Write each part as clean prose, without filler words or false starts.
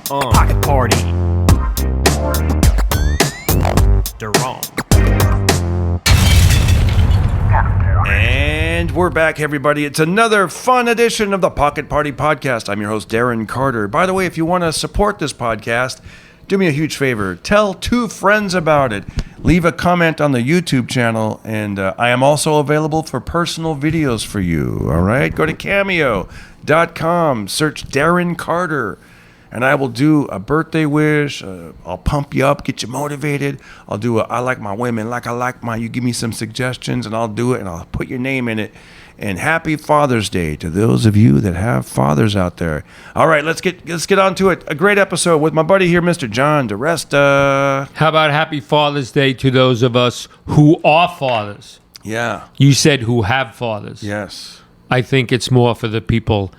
Pocket Party. Darren. And we're back, everybody. It's another fun edition of the Pocket Party Podcast. I'm your host, Darren Carter. By the way, if you want to support this podcast, do me a huge favor. Tell 2 friends about it. Leave a comment on the YouTube channel, and I am also available for personal videos for you. All right? Go to Cameo.com, search Darren Carter, and I will do a birthday wish. I'll pump you up, get you motivated. I'll do I like my women like I like my. You give me some suggestions, and I'll do it, and I'll put your name in it. And happy Father's Day to those of you that have fathers out there. All right, let's get on to it. A great episode with my buddy here, Mr. John DiResta. How about happy Father's Day to those of us who are fathers? Yeah. You said who have fathers. Yes. I think it's more for the people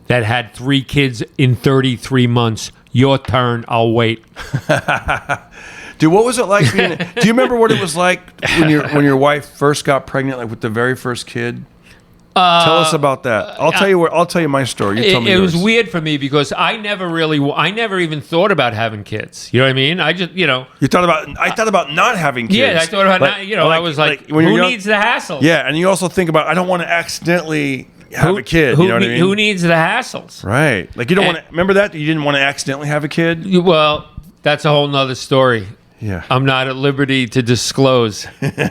that had 3 kids in 33 months. Your turn, I'll wait. Dude, what was it like being? Do you remember what it was like when your wife first got pregnant, like with the very first kid? Tell us about that. I'll tell you my story. You tell me yours. It was weird for me because I never even thought about having kids. You know what I mean? I just, You thought about. I thought about not having kids. Yeah, I thought about not. I was like who needs the hassle? Yeah, and you also think about, I don't want to accidentally have a kid. You know what I mean? Who needs the hassles? Right. Like you don't want to. Remember that you didn't want to accidentally have a kid. Well, that's a whole nother story. Yeah. I'm not at liberty to disclose. But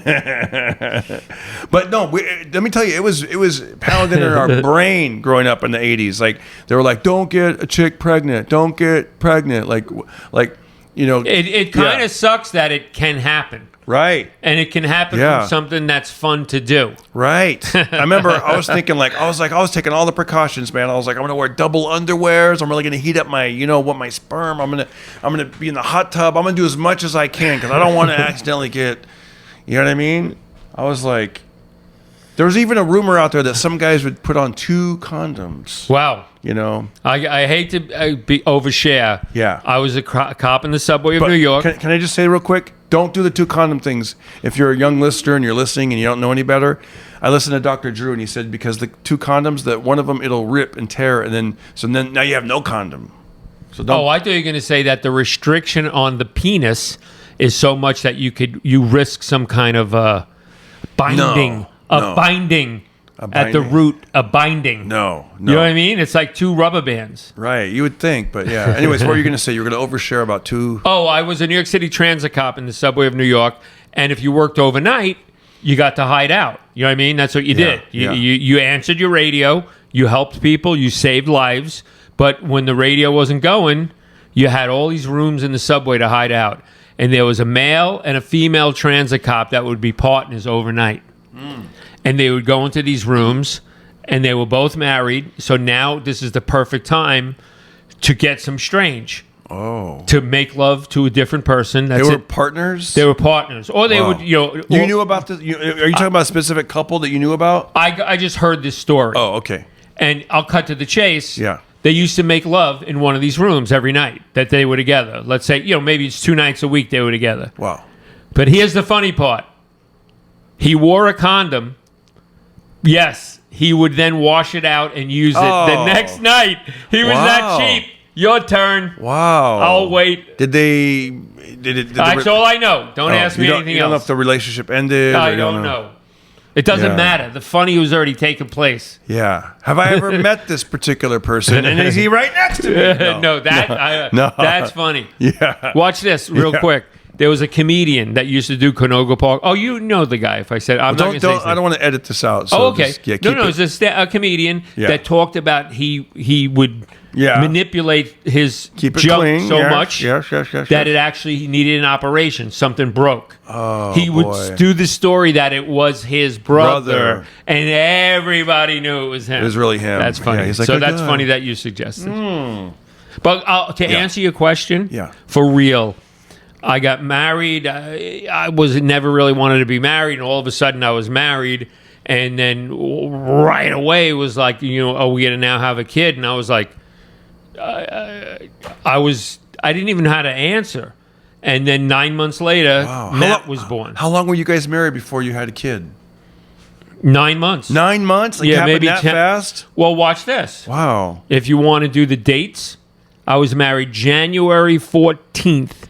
no, let me tell you, it was pounded in our brain growing up in the 80s. Like they were like, don't get a chick pregnant. Don't get pregnant. Like It kind of sucks that it can happen. Right. And it can happen from something that's fun to do. Right. I remember I was thinking I was taking all the precautions, man. I was like, I'm going to wear double underwears. I'm really going to heat up my sperm. I'm going to be in the hot tub. I'm going to do as much as I can because I don't want to accidentally get, you know what I mean? I was like, there was even a rumor out there that some guys would put on 2 condoms. Wow. I hate to overshare. Yeah. I was a cop in the subway of New York. Can I just say real quick? Don't do the 2 condom things. If you're a young listener and you're listening and you don't know any better, I listened to Dr. Drew and he said because the 2 condoms, that one of them it'll rip and tear, and then now you have no condom. So don't. Oh, I thought you were going to say that the restriction on the penis is so much that you risk some kind of binding. No. Binding. At the root, a binding. No. You know what I mean? It's like 2 rubber bands. Right. You would think, but yeah. Anyways, what were you going to say? You were going to overshare about 2. Oh, I was a New York City transit cop in the subway of New York, and if you worked overnight, you got to hide out. You know what I mean? That's what you did. You answered your radio, you helped people, you saved lives, but when the radio wasn't going, you had all these rooms in the subway to hide out. And there was a male and a female transit cop that would be partners overnight. And they would go into these rooms, and they were both married. So now this is the perfect time to get some strange. Oh. To make love to a different person. They were partners? They were partners. Or they would, You knew about this? Are you talking about a specific couple that you knew about? I just heard this story. Oh, okay. And I'll cut to the chase. Yeah. They used to make love in one of these rooms every night that they were together. Let's say, maybe it's 2 nights a week they were together. Wow. But here's the funny part. He wore a condom. Yes, he would then wash it out and use it the next night. He was that cheap. Your turn. Wow. I'll wait. Did it? That's all I know. Don't ask me anything else. You don't know if the relationship ended? I don't know. It doesn't matter. The funny was already taken place. Yeah. Have I ever met this particular person? And is he right next to me? No, that's funny. Yeah. Watch this real quick. There was a comedian that used to do Canoga Park. Oh, you know the guy. If I said, I'm not going to say his name. I don't want to edit this out. So okay. It's a comedian that talked about he would manipulate his junk so much that it actually needed an operation. Something broke. Oh, he would do the story that it was his brother, and everybody knew it was him. It was really him. That's funny. Yeah, he's like, so that's funny that you suggested. But to answer your question, for real. I got married. I was never really wanted to be married, and all of a sudden I was married. And then right away it was like, we gonna now have a kid, and I was like, I didn't even know how to answer. And then 9 months later, Matt was born. How long were you guys married before you had a kid? 9 months. 9 months? Like, yeah, maybe that fast? Well, watch this. Wow. If you want to do the dates, I was married January 14th,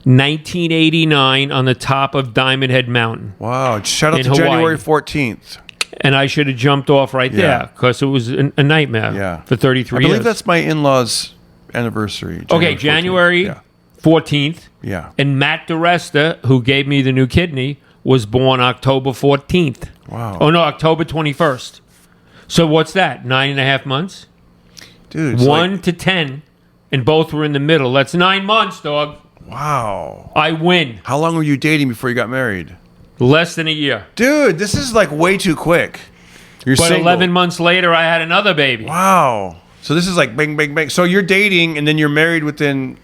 1989 on the top of Diamond Head Mountain. Wow. Shout out In to Hawaii. January 14th. And I should have jumped off right there because it was a nightmare for 33 I years. believe that's my in-laws' anniversary. January 14th. Yeah. And Matt DiResta, who gave me the new kidney, was born October 14th. Wow. Oh, no, October 21st. So what's that, 9.5 months? Dude. 1 to 10, and both were in the middle. That's 9 months, dog. Wow. I win. How long were you dating before you got married? Less than a year. Dude, this is like way too quick. You're But single. 11 months later, I had another baby. Wow. So this is like bang, bang, bang. So you're dating and then you're married within...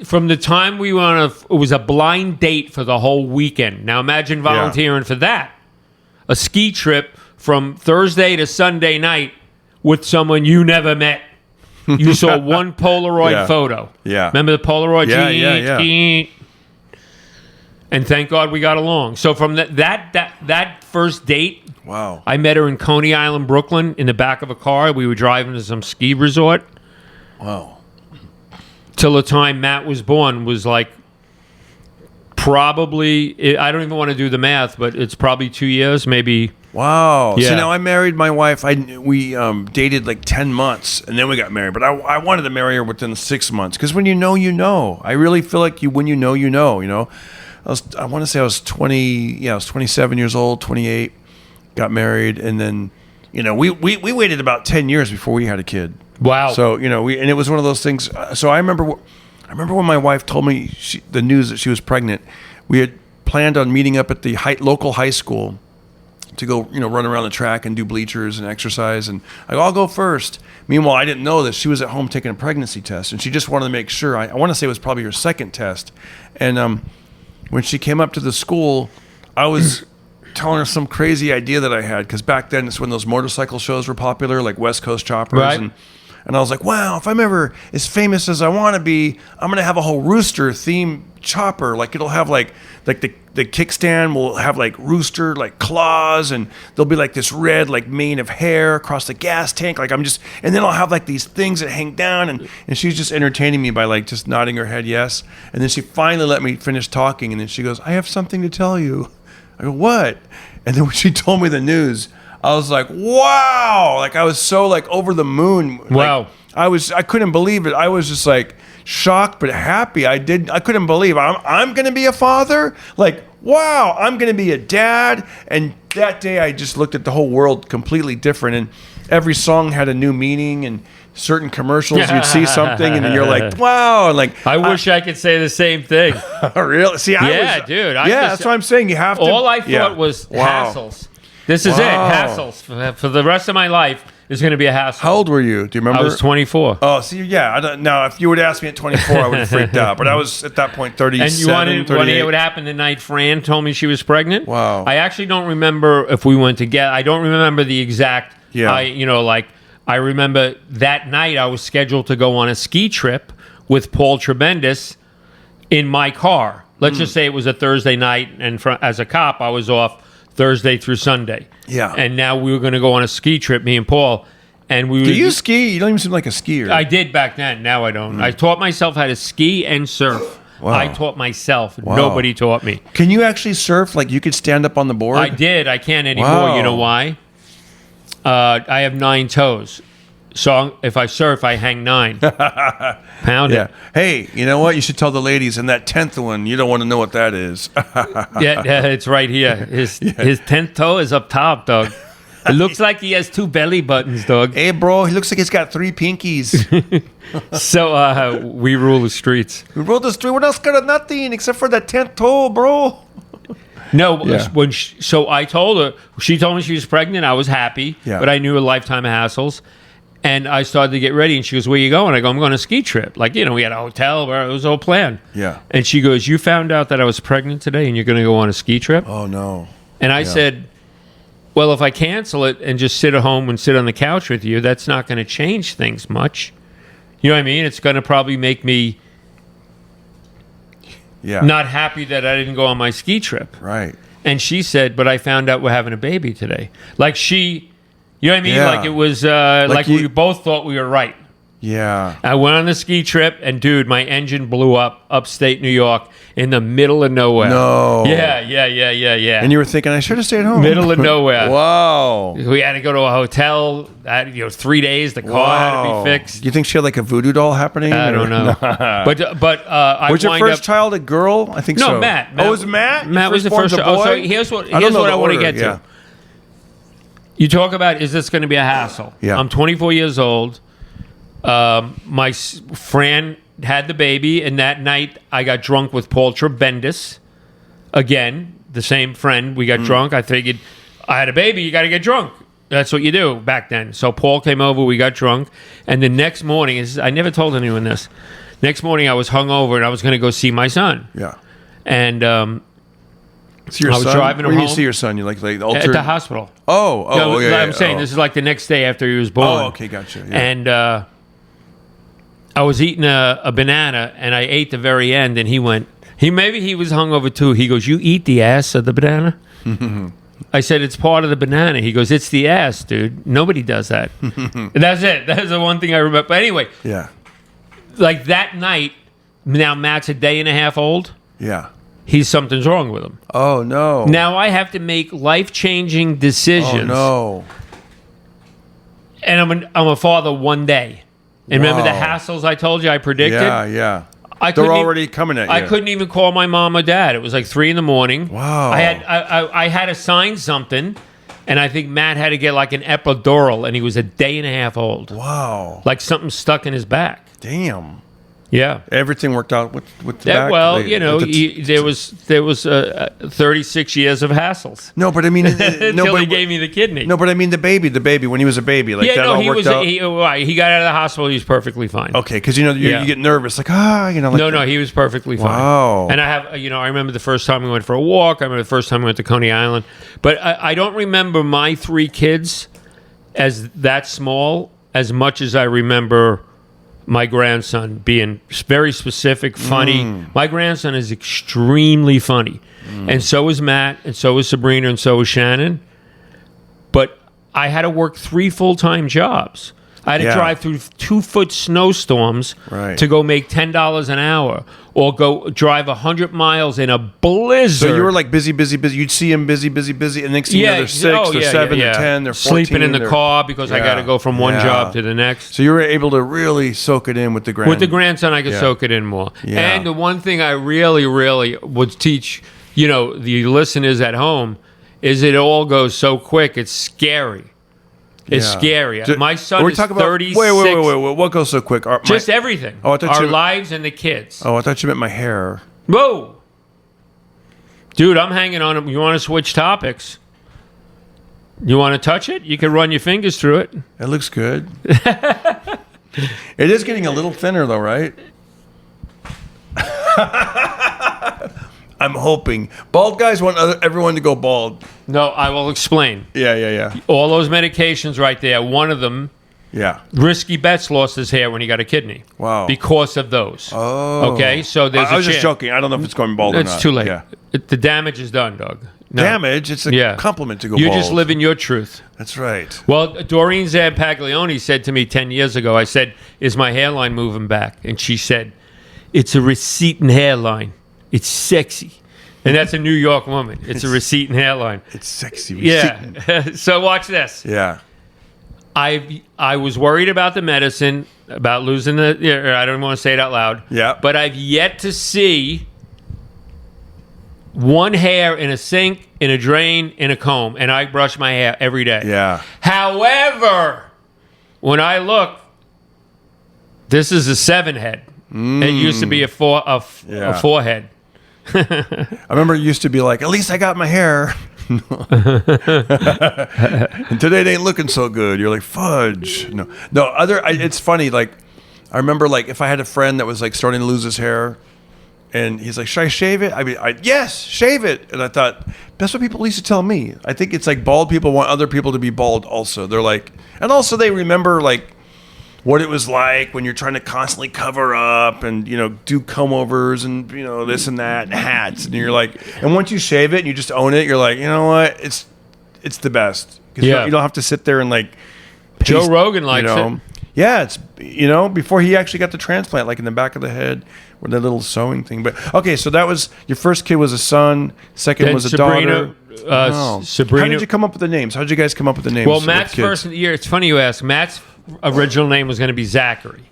From the time we went on, it was a blind date for the whole weekend. Now imagine volunteering for that. A ski trip from Thursday to Sunday night with someone you never met. You saw one Polaroid photo. Yeah. Remember the Polaroid? Yeah. And thank God we got along. So from that first date, Wow. I met her in Coney Island, Brooklyn, in the back of a car. We were driving to some ski resort. Wow. Till the time Matt was born was like probably, I don't even want to do the math, but it's probably 2 years, maybe. Wow. Yeah. So now I married my wife. We dated like 10 months and then we got married. But I wanted to marry her within 6 months because when you know, you know. I really feel like when you know, you know. You know, I want to say I was 20. Yeah, I was 27 years old, 28. Got married, and then we waited about 10 years before we had a kid. Wow. So and it was one of those things. So I remember when my wife told me the news that she was pregnant. We had planned on meeting up at the local high school to go, run around the track and do bleachers and exercise. And I'll go first. Meanwhile, I didn't know that she was at home taking a pregnancy test, and she just wanted to make sure. I want to say it was probably her second test. And when she came up to the school, I was telling her some crazy idea that I had, because back then it's when those motorcycle shows were popular, like West Coast Choppers. Right. And I was like, wow, if I'm ever as famous as I want to be, I'm going to have a whole rooster theme chopper. Like it'll have like the kickstand will have like rooster like claws, and there'll be like this red like mane of hair across the gas tank. Like and then I'll have like these things that hang down, and she's just entertaining me by like just nodding her head yes. And then she finally let me finish talking, and then she goes, I have something to tell you. I go, what? And then when she told me the news, I was like, wow. Like I was so like over the moon. Wow. Like, I couldn't believe it. I was just like shocked but happy. I couldn't believe I'm going to be a father. Like, wow, I'm going to be a dad. And that day I just looked at the whole world completely different, and every song had a new meaning, and certain commercials you'd see something and then you're like, wow. And like I wish I could say the same thing. Really? See, dude. That's what I'm saying. You have to. All I thought was hassles. This is it. Hassles. For the rest of my life is going to be a hassle. How old were you? Do you remember? I was 24. Oh, see, yeah. Now, if you would ask me at 24, I would have freaked out. But I was at that point 37, And you want to hear what happened the night Fran told me she was pregnant? Wow. I actually don't remember if we went together. I don't remember the exact. Yeah. I remember that night I was scheduled to go on a ski trip with Paul Tremendous in my car. Let's just say it was a Thursday night, and as a cop, I was off Thursday through Sunday. Yeah. And now we were going to go on a ski trip, me and Paul. And we Do you ski? You don't even seem like a skier. I did back then. Now I don't. I taught myself how to ski and surf. Wow. I taught myself. Wow. Nobody taught me. Can you actually surf? Like you could stand up on the board? I did. I can't anymore. Wow. You know why? I have 9 toes. So if I surf, I hang 9. Pound Yeah. it. Hey, you know what? You should tell the ladies, and that 10th one, you don't want to know what that is. Yeah, it's right here. His 10th toe is up top, dog. It looks like he has 2 belly buttons, dog. Hey, bro, he looks like he's got 3 pinkies. So we rule the streets. We rode the street. What else got nothing except for that 10th toe, bro? No, Yeah. so I told her. She told me she was pregnant. I was happy, Yeah. but I knew a lifetime of hassles. And I started to get ready, and she goes, where you going? I go, I'm going on a ski trip. Like, we had a hotel where it was all planned. Yeah. And she goes, you found out that I was pregnant today and you're going to go on a ski trip? Oh, no. And I said, well, if I cancel it and just sit at home and sit on the couch with you, that's not going to change things much. You know what I mean? It's going to probably make me not happy that I didn't go on my ski trip. Right. And she said, but I found out we're having a baby today. Like you know what I mean? Yeah. Like it was, Like we both thought we were right. Yeah. I went on the ski trip, and dude, my engine blew up upstate New York in the middle of nowhere. No. Yeah. And you were thinking, I should have stayed home. Middle of nowhere. Wow. We had to go to a hotel. 3 days. The car had to be fixed. You think she had like a voodoo doll happening? I don't know. but I was your first up, child a girl? I think so. No, Matt. Oh, it was Matt? Matt was the first. Oh, so here's what I want to get to. You talk about, is this going to be a hassle? Yeah. I'm 24 years old. My friend had the baby, and that night I got drunk with Paul Trebendis. Again, the same friend. We got drunk. I figured, I had a baby, you got to get drunk. That's what you do back then. So Paul came over, we got drunk, and the next morning, I never told anyone this. Next morning I was hungover, and I was going to go see my son. Yeah. And so your I was son? driving him When home. you see your son, you like At the hospital. Oh, yeah. I'm saying this is like the next day after he was born. Oh, okay, gotcha. Yeah. And I was eating a banana, and I ate the very end, and he went, maybe he was hungover too. He goes, you eat the ass of the banana? I said, it's part of the banana. He goes, it's the ass, dude. Nobody does that. And that's it. That's the one thing I remember. But anyway, yeah. Like that night, now Matt's a day and a half old. Yeah. Something's wrong with him. Oh, no. Now I have to make life-changing decisions. Oh, no. And I'm a father one day. And remember the hassles I told you I predicted? Yeah. They're already coming at you. I couldn't even call my mom or dad. It was like 3 a.m. Wow. I had to sign something, and I think Matt had to get like an epidural, and he was a day and a half old. Wow. Like something stuck in his back. Damn. Yeah. Everything worked out with the back? Well, there was 36 years of hassles. No, but I mean... Until he gave me the kidney. No, but I mean the baby, when he was a baby. Like, that all worked out? He got out of the hospital, he was perfectly fine. Okay, because, you get nervous. Like, No, he was perfectly fine. Wow. And I remember the first time we went for a walk. I remember the first time we went to Coney Island. But I don't remember my 3 kids as that small as much as I remember my grandson being very specific, funny. My grandson is extremely funny. And so is Matt, and so is Sabrina, and so is Shannon. But I had to work 3 full-time jobs. I had to drive through 2-foot snowstorms to go make $10 an hour, or go drive 100 miles in a blizzard. So you were like busy. You'd see him busy, and next thing you know, they're 6, they're 7, they're 10, they're 14. Sleeping in the car because I got to go from one job to the next. So you were able to really soak it in with the grandson. With the grandson, I could soak it in more. Yeah. And the one thing I really, really would teach, the listeners at home, is it all goes so quick. It's scary. It's scary. My son is 36. Wait. What goes so quick? Just everything. Oh, I thought our lives and the kids. Oh, I thought you meant my hair. Whoa. Dude, I'm hanging on him. You want to switch topics? You want to touch it? You can run your fingers through it. It looks good. It is getting a little thinner, though, right? I'm hoping. Bald guys want everyone to go bald. No, I will explain. Yeah. All those medications right there, one of them, Risky Betts lost his hair when he got a kidney. Wow. Because of those. Oh. Okay, so there's I was just joking. I don't know if it's going bald or not. It's too late. Yeah. The damage is done, Doug. No. Damage? It's a compliment to go You're bald. just living your truth. That's right. Well, Doreen Zampaglione said to me 10 years ago, I said, is my hairline moving back? And she said, it's a receding hairline. It's sexy. And that's a New York woman. It's a receding hairline. It's sexy. Receding. Yeah. So watch this. Yeah. I was worried about the medicine, about losing I don't want to say it out loud. Yeah. But I've yet to see one hair in a sink, in a drain, in a comb, and I brush my hair every day. Yeah. However, when I look, this is a 7 head. It used to be a forehead. I remember it used to be like, at least I got my hair. And today it ain't looking so good. You're like, fudge. No. It's funny. Like, I remember, like, if I had a friend that was like starting to lose his hair, and he's like, should I shave it? I mean, yes, shave it. And I thought, that's what people used to tell me. I think it's like bald people want other people to be bald also. They're like, and also they remember like what it was like when you're trying to constantly cover up and, do comb overs and, this and that and hats. And you're like, and once you shave it and you just own it, you're like, you know what? It's the best. Because you don't have to sit there and like, Joe Rogan likes it. Yeah, it's before he actually got the transplant, like in the back of the head with the little sewing thing. But okay, so that was your first kid was a son, second Then was a Sabrina, daughter. Sabrina. How did you come up with the names? How did you guys come up with the names? Well, with Matt's kids? first year. It's funny you ask. Matt's original name was going to be Zachary,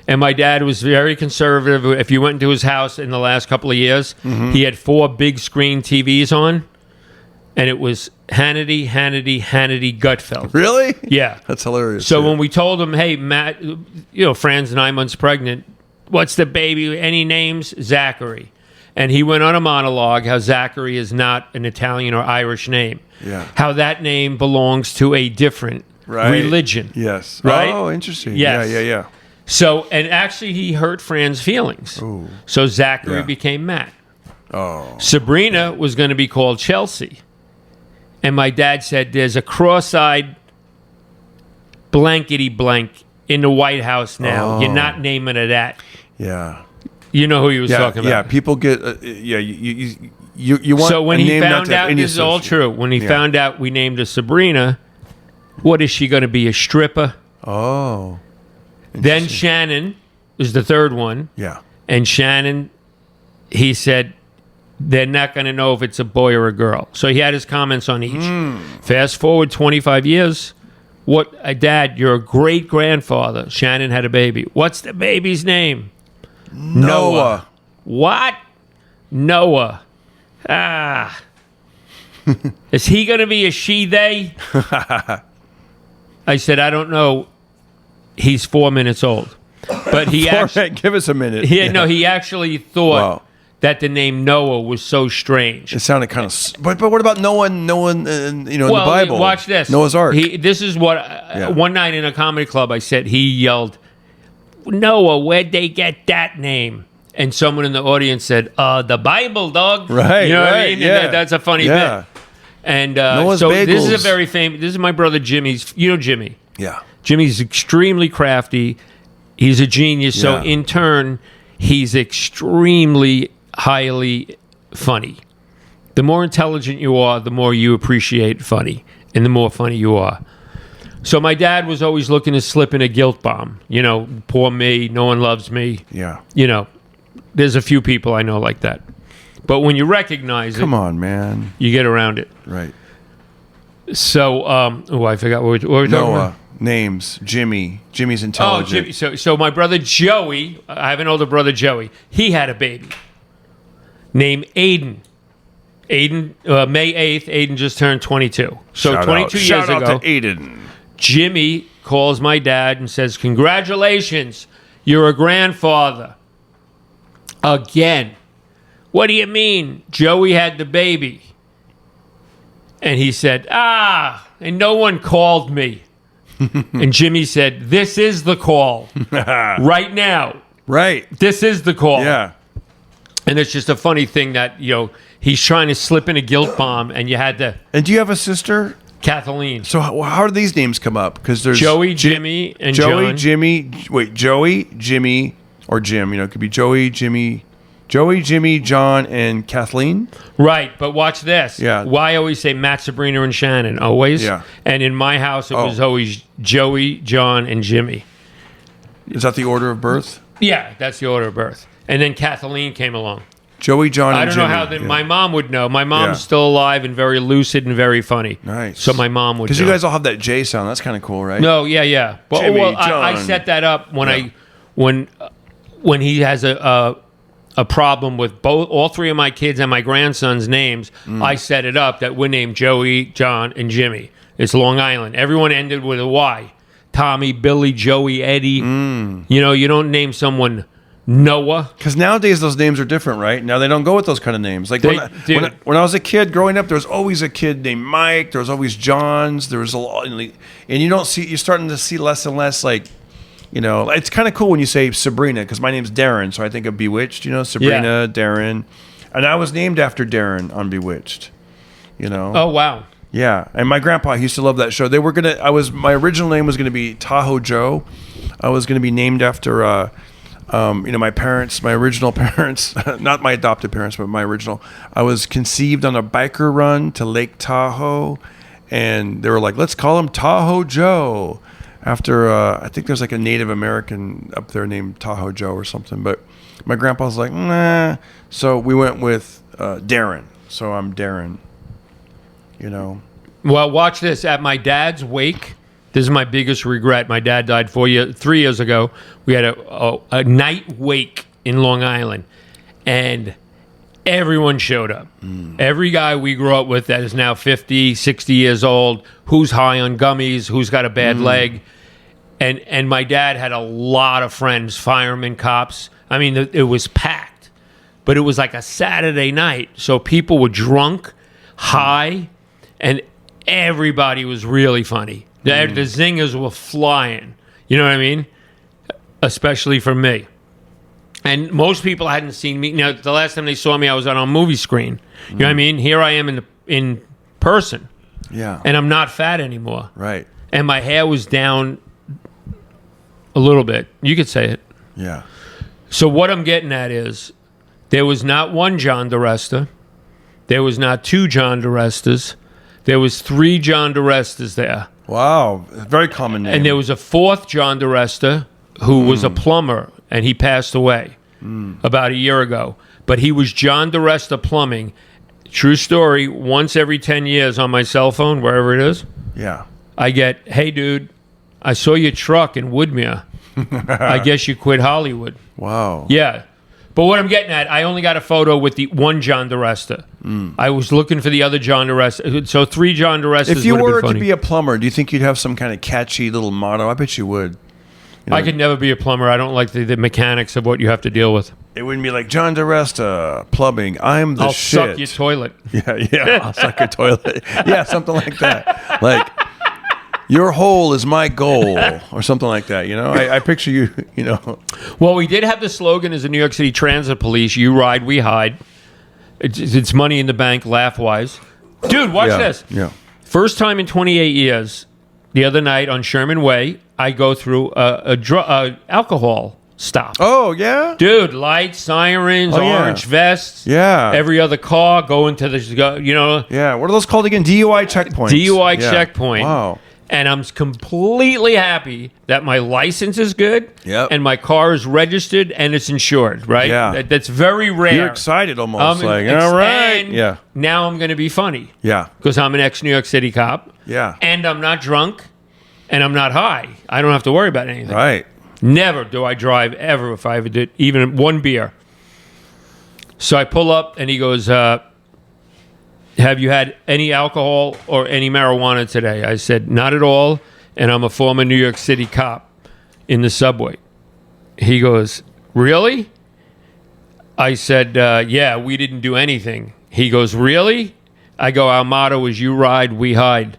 and my dad was very conservative. If you went into his house in the last couple of years, he had 4 big screen TVs on, and it was Hannity, Gutfeld. Really? Yeah, that's hilarious. So yeah. when we told him, "Hey, Matt, Fran's 9 months pregnant. What's the baby? Any names?" Zachary. And he went on a monologue how Zachary is not an Italian or Irish name. Yeah. How that name belongs to a different religion. Yes. Right? Oh, interesting. Yes. Yeah. So, and actually he hurt Fran's feelings. Ooh. So Zachary Yeah. became Matt. Oh. Sabrina was going to be called Chelsea. And my dad said, there's a cross-eyed blankety blank in the White House now. Oh. You're not naming it that. Yeah. You know who he was talking about. Yeah, people get you want. So when a he name not found to have out, any this is all association. true. When he found out we named her Sabrina, what is she going to be? A stripper? Oh. Then Shannon is the third one. Yeah. And Shannon, he said, they're not going to know if it's a boy or a girl. So he had his comments on each. Fast forward 25 years. Dad, you're a great grandfather. Shannon had a baby. What's the baby's name? Noah. What? Noah. Ah. Is he going to be a she, they? I said, I don't know. He's 4 minutes old. But he actually... Give us a minute. No, he actually thought that the name Noah was so strange. It sounded kind of... But what about Noah, in the Bible? Watch this. Noah's Ark. This is what... One night in a comedy club, I said, he yelled, Noah, where'd they get that name? And someone in the audience said, the Bible, dog. Right, You know what I right, mean? yeah. And that's a funny bit. And Noah's so this is a Bagels. very famous... This is my brother Jimmy's... You know Jimmy. Yeah. Jimmy's extremely crafty. He's a genius. So Yeah. in turn, he's extremely highly funny. The more intelligent you are, the more you appreciate funny, and the more funny you are. So my dad was always looking to slip in a guilt bomb. Poor me, no one loves me. Yeah. There's a few people I know like that. But when you recognize Come on, man. you get around it. Right. So, I forgot what we were talking about. Noah. Names. Jimmy's intelligent. Oh, Jimmy. So my brother Joey, I have an older brother Joey. He had a baby named Aiden. May 8th, Aiden just turned 22. So Shout 22 years Shout ago, out to Aiden. Jimmy calls my dad and says, congratulations, you're a grandfather. Again. What do you mean? Joey had the baby. And he said, and no one called me. And Jimmy said, this is the call. Right now. Right. This is the call. Yeah. And it's just a funny thing that, he's trying to slip in a guilt bomb, and you had to... And do you have a sister? Kathleen. So how do these names come up? Because there's Joey, Jimmy, and Joey, John. Jimmy. Wait, Joey, Jimmy, or Jim. It could be Joey, Jimmy, John, and Kathleen. Right, but watch this. Yeah. Why I always say Matt, Sabrina, and Shannon? Always. Yeah. And in my house, it was always Joey, John, and Jimmy. Is that the order of birth? Yeah, that's the order of birth. And then Kathleen came along. Joey, John, and I don't Jimmy. know how my mom would know. My mom's Yeah. still alive and very lucid and very funny. Nice. So my mom would know. Because you guys all have that J sound. That's kind of cool, right? No, yeah. Jimmy, I John. set that up when when he has a problem with all three of my kids and my grandson's names. I set it up that we're named Joey, John, and Jimmy. It's Long Island. Everyone ended with a Y. Tommy, Billy, Joey, Eddie. You don't name someone Noah. Because nowadays those names are different, right? Now they don't go with those kind of names. Like when I was a kid growing up, there was always a kid named Mike. There was always Johns. There was a lot, and you're starting to see less and less. Like, it's kind of cool when you say Sabrina, because my name's Darren, so I think of Bewitched. Sabrina, Darren, and I was named after Darren on Bewitched. Oh wow. Yeah, and my grandpa used to love that show. My original name was gonna be Tahoe Joe. I was gonna be named after. My parents, my original parents, not my adopted parents, but my original. I was conceived on a biker run to Lake Tahoe, and they were like, let's call him Tahoe Joe. after I think there's like a Native American up there named Tahoe Joe or something. But my grandpa's like, nah. So we went with Darren. So I'm Darren. You know. Well, watch this. At my dad's wake, this is my biggest regret. My dad died 3 years ago. We had a night wake in Long Island, and everyone showed up. Every guy we grew up with that is now 50, 60 years old, who's high on gummies, who's got a bad leg. And my dad had a lot of friends, firemen, cops. I mean, it was packed. But it was like a Saturday night, so people were drunk, high, and everybody was really funny. The zingers were flying. You know what I mean? Especially for me. And most people hadn't seen me. Now, the last time they saw me, I was on a movie screen. You know what I mean? Here I am in person. Yeah. And I'm not fat anymore. Right. And my hair was down a little bit. You could say it. Yeah. So what I'm getting at is there was not one John DiResta. There was not two John DiRestas. There was 3 John DiRestas there. Wow. Very common name. And there was a 4th John DiResta who was a plumber, and he passed away about a year ago. But he was John DiResta Plumbing. True story, once every 10 years on my cell phone, wherever it is, yeah. I get, hey, dude, I saw your truck in Woodmere. I guess you quit Hollywood. Wow. Yeah. But what I'm getting at, I only got a photo with the one John DiResta. I was looking for the other John DiResta. So 3 John DiRestas. If you were to be a plumber, do you think you'd have some kind of catchy little motto? I bet you would. You know, I could never be a plumber. I don't like the mechanics of what you have to deal with. It wouldn't be like John DiResta Plumbing. I'm the I'll shit. suck your toilet. Yeah. I'll suck your toilet. Yeah, something like that. Like, your hole is my goal, or something like that. You know, I picture you. You know. Well, we did have the slogan as the New York City Transit Police: "You ride, we hide." It's money in the bank, laugh-wise. Dude, watch this. Yeah. First time in 28 years. The other night on Sherman Way, I go through a alcohol stop. Oh yeah. Dude, lights, sirens, orange vests. Yeah. Every other car going to the, you know. Yeah. What are those called again? DUI checkpoints. DUI checkpoint. Wow. And I'm completely happy that my license is good. Yep. And my car is registered and it's insured, right? Yeah. That's very rare. You're excited almost. Like, all right. And yeah. now I'm going to be funny. Yeah. Because I'm an ex-New York City cop. Yeah. And I'm not drunk. And I'm not high. I don't have to worry about anything. Right. Never do I drive ever if I ever did even one beer. So I pull up and he goes, have you had any alcohol or any marijuana today? I said, not at all. And I'm a former New York City cop in the subway. He goes, really? I said, yeah, we didn't do anything. He goes, really? I go, our motto is you ride, we hide.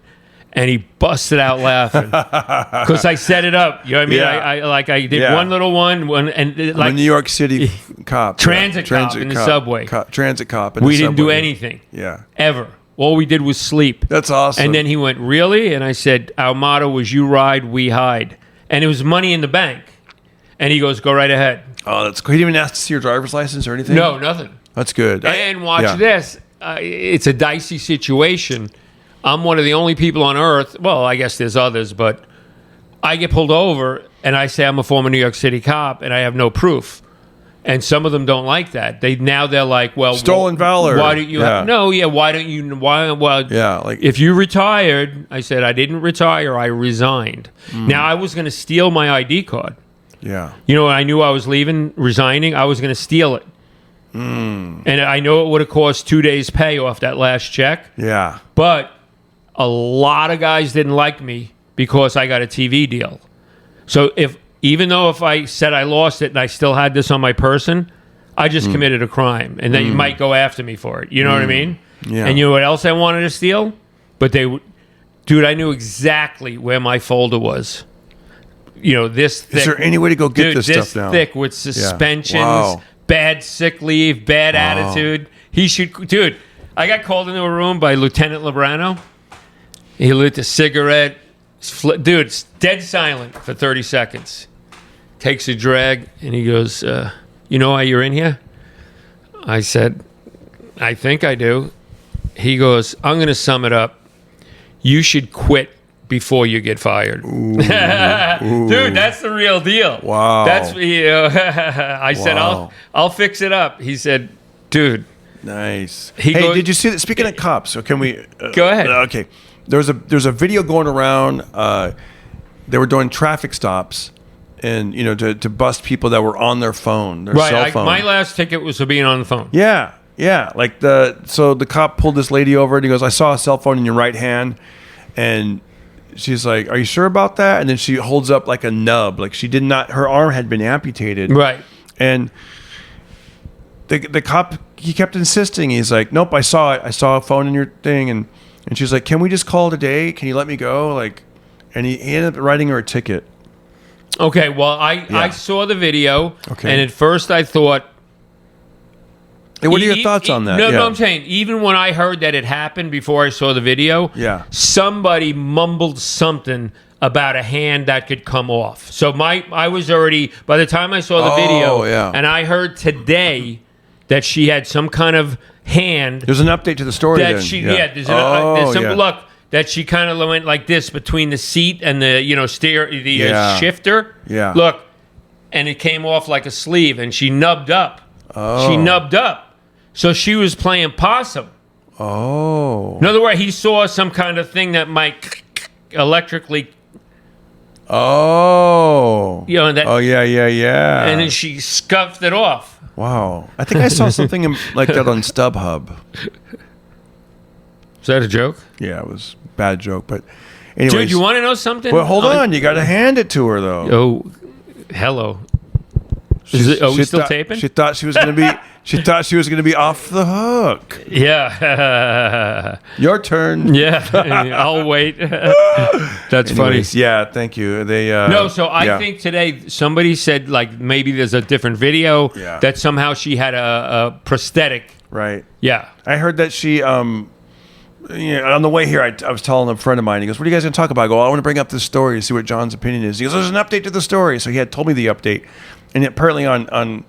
And he busted out laughing because I set it up. You know what I mean? Yeah. I did one little one, and I'm like a New York City cop, transit cop in the subway. Transit cop. In We the didn't do subway. anything. Yeah. Ever. All we did was sleep. That's awesome. And then he went, really? And I said, our motto was you ride, we hide. And it was money in the bank. And he goes, go right ahead. Oh, that's cool. He didn't even ask to see your driver's license or anything? No, nothing. That's good. And watch this. It's a dicey situation. I'm one of the only people on earth. Well, I guess there's others, but I get pulled over and I say I'm a former New York City cop and I have no proof. And some of them don't like that. They're like, well, stolen valor. Why don't you have why don't you like if you retired, I said I didn't retire, I resigned. Now I was going to steal my ID card. Yeah. You know, I knew I was resigning, I was going to steal it. And I know it would have cost 2 days pay off that last check. Yeah. But a lot of guys didn't like me because I got a TV deal. So even though if I said I lost it and I still had this on my person, I just committed a crime. And then you might go after me for it. You know what I mean? Yeah. And you know what else I wanted to steal? But dude, I knew exactly where my folder was. You know, this thick. Is there any way to go get this stuff now? Thick with suspensions, Wow. bad sick leave, bad attitude. Dude, I got called into a room by Lieutenant Librano. He lit a cigarette. Dude, it's dead silent for 30 seconds. Takes a drag, and he goes, you know why you're in here? I said, I think I do. He goes, I'm going to sum it up. You should quit before you get fired. Dude, that's the real deal. Wow. That's I said, I'll fix it up. He said, dude. Nice. He hey, goes, did you see that? Speaking of cops, so can we go ahead? Okay. There's a video going around. They were doing traffic stops, and to bust people that were on their phone, their cell phone. My last ticket was for being on the phone. Yeah. Like the cop pulled this lady over, and he goes, "I saw a cell phone in your right hand," and she's like, "Are you sure about that?" And then she holds up like a nub, like she did not. Her arm had been amputated. Right. And the cop, he kept insisting. He's like, "Nope, I saw it. I saw a phone in your thing." And she's like, "Can we just call it a day? Can you let me go?" Like, and he ended up writing her a ticket. Okay, well, I saw the video, Okay. and at first I thought... Hey, what are your thoughts on that? No, I'm saying, even when I heard that it happened before I saw the video, somebody mumbled something about a hand that could come off. So I was already, by the time I saw the video, and I heard today that she had some kind of hand. There's an update to the story. That then. There's some look that she kind of went like this between the seat and the shifter. Yeah. Look, and it came off like a sleeve, and she nubbed up. She nubbed up, so she was playing possum. Oh. In other words, he saw some kind of thing that might electrically. Oh. That. Oh yeah. And then she scuffed it off. Wow. I think I saw something like that on StubHub. Is that a joke? Yeah, it was a bad joke, but anyways. Dude, you want to know something? Well, hold on. You got to hand it to her, though. Oh, hello. Are we still taping? She thought she was going to be. She thought she was going to be off the hook. Yeah. Your turn. Yeah. I'll wait. That's Anyways, funny. Yeah. Thank you. They. No. So I think today somebody said like maybe there's a different video that somehow she had a prosthetic. Right. Yeah. I heard that she. On the way here, I was telling a friend of mine. He goes, "What are you guys going to talk about?" I go, "I want to bring up this story to see what John's opinion is." He goes, "There's an update to the story." So he had told me the update, and apparently on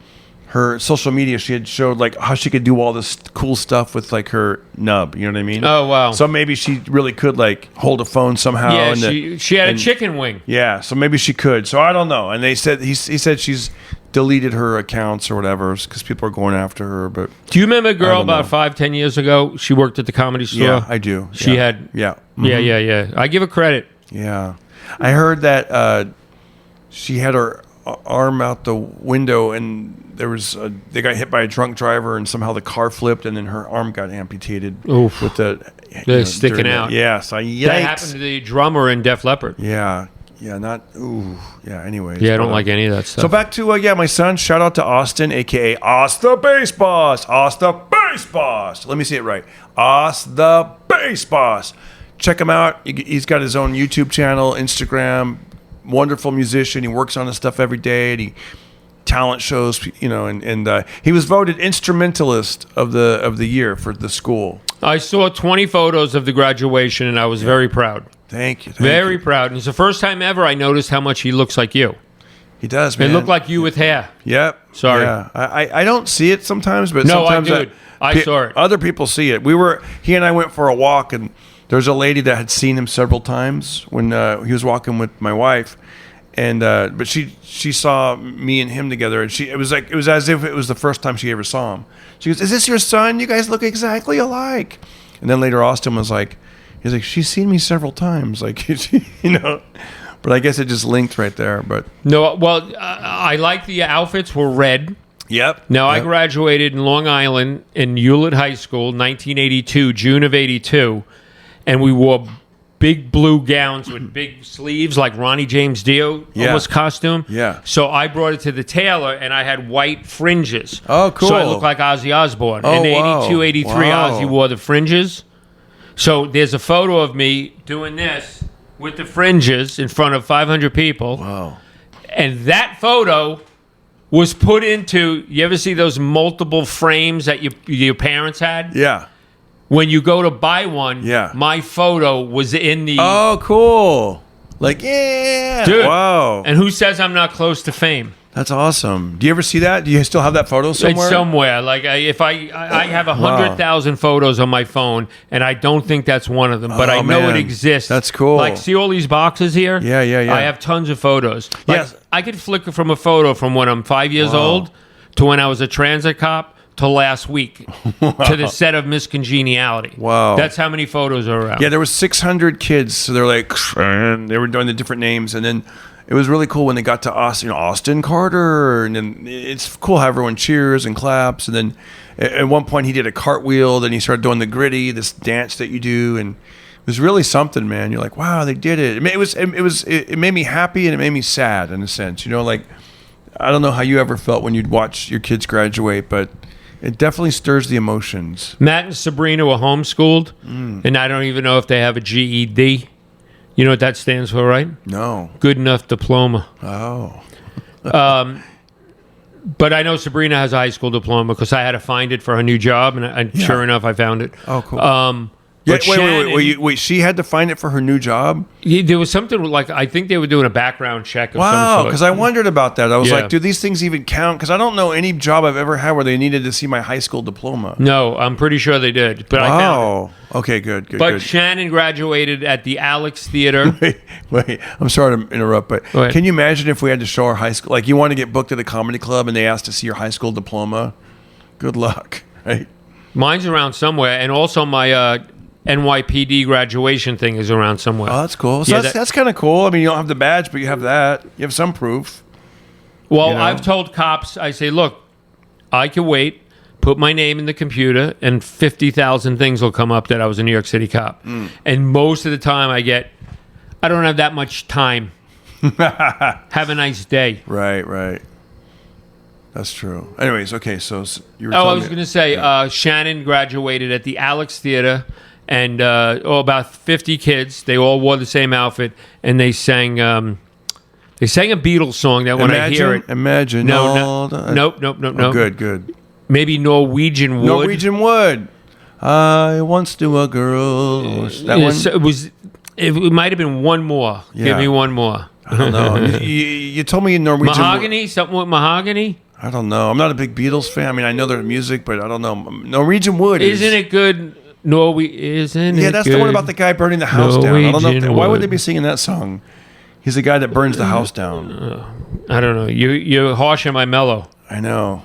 her social media, she had showed like how she could do all this cool stuff with like her nub. You know what I mean? Oh wow! So maybe she really could like hold a phone somehow. Yeah, she had a chicken wing. Yeah, so maybe she could. So I don't know. And they said he said she's deleted her accounts or whatever because people are going after her. But do you remember a girl about 5-10 years ago? She worked at the Comedy Store. Yeah, I do. She had. Yeah. Mm-hmm. Yeah. I give her credit. Yeah, I heard that she had her arm out the window and they got hit by a drunk driver and somehow the car flipped and then her arm got amputated. Oof. With the sticking out. Yeah, so yikes. That happened to the drummer in Def Leppard. Yeah, anyways. Yeah, I don't like any of that stuff. So back to my son. Shout out to Austin, aka Os the Bass Boss. Os the Bass Boss. Let me say it right. Os the Bass Boss. Check him out. He's got his own YouTube channel, Instagram. Wonderful musician. He works on his stuff every day, and he talent shows. And he was voted instrumentalist of the year for the school. I saw 20 photos of the graduation, and I was very proud. Thank you. Very proud. And it's the first time ever I noticed how much he looks like you. He does, man. It looked like you with hair. Yep. Sorry. Yeah. I don't see it sometimes, but no, sometimes I saw it. Other people see it. He and I went for a walk, and there's a lady that had seen him several times when he was walking with my wife, and but she saw me and him together, and it was as if it was the first time she ever saw him. She goes, "Is this your son? You guys look exactly alike." And then later Austin was like, he's like, "She's seen me several times," like But I guess it just linked right there. But no, well, I like the outfits were red. Yep. Now, I graduated in Long Island in Hewlett High School, 1982, June of 82, and we wore big blue gowns with big sleeves like Ronnie James Dio almost costume. Yeah. So I brought it to the tailor, and I had white fringes. Oh, cool. So I looked like Ozzy Osbourne. Oh, in 82, wow. 83, Wow. Ozzy wore the fringes. So there's a photo of me doing this with the fringes in front of 500 people. Wow. And that photo was put into, you ever see those multiple frames that your parents had? Yeah. When you go to buy one, Yeah. my photo was in the... Oh, cool. Like, yeah. Dude. Wow. And who says I'm not close to fame? That's awesome. Do you ever see that? Do you still have that photo somewhere? It's somewhere. Like if I have 100,000 photos on my phone, and I don't think that's one of them, but I know it exists. That's cool. Like, see all these boxes here? Yeah. I have tons of photos. Like, Yes. I could flick from a photo from when I'm 5 years old to when I was a transit cop to last week to the set of Miss Congeniality. Wow. That's how many photos are around. Yeah, there was 600 kids, so they're like, and they were doing the different names, and then it was really cool when they got to Austin Carter, and then it's cool how everyone cheers and claps, and then at one point he did a cartwheel, then he started doing the gritty, this dance that you do, and it was really something, man. You're like, wow, they did it. It made me happy and it made me sad in a sense, like, I don't know how you ever felt when you'd watch your kids graduate, but it definitely stirs the emotions. Matt and Sabrina were homeschooled, and I don't even know if they have a GED. You know what that stands for, right? No. Good enough diploma. Oh. But I know Sabrina has a high school diploma because I had to find it for her new job, and sure enough, I found it. Oh, cool. But Wait. She had to find it for her new job? There was something like, I think they were doing a background check of some Wow, sort. because I wondered about that. I was Yeah. like, do these things even count? Because I don't know any job I've ever had where they needed to see my high school diploma. No, I'm pretty sure they did, but I found it. Okay, good. But Shannon graduated at the Alex Theater. Wait. I'm sorry to interrupt, but Go ahead. can you imagine if we had to show our high school? Like, you want to get booked at a comedy club and they asked to see your high school diploma? Good luck, right? Mine's around somewhere, and also my NYPD graduation thing is around somewhere. Oh, that's cool. So Yeah, that's kind of cool. I mean, you don't have the badge, but you have that. You have some proof. Well, you know? I've told cops, I say, look, I can wait, put my name in the computer, and 50,000 things will come up that I was a New York City cop. And most of the time I don't have that much time. Have a nice day. Right. That's true. Anyways, okay, so you were I telling was me- going to say, Shannon graduated at the Alex Theater, and about 50 kids. They all wore the same outfit, and they sang a Beatles song that when I hear it... Imagine. Nope. Oh, good. Maybe Norwegian Wood. Norwegian Wood. I once knew a girl. That one? So it might have been one more. Yeah. Give me one more. I don't know. you told me Norwegian Mahogany? Something with mahogany? I don't know. I'm not a big Beatles fan. I mean, I know their music, but I don't know. Norwegian Wood Isn't it good? Isn't it Yeah, that's good? the one about the guy burning the house down. I don't know. Norwegian Why would Wood. they be singing that song? He's the guy that burns the house down. I don't know. You're harsh on my mellow. I know.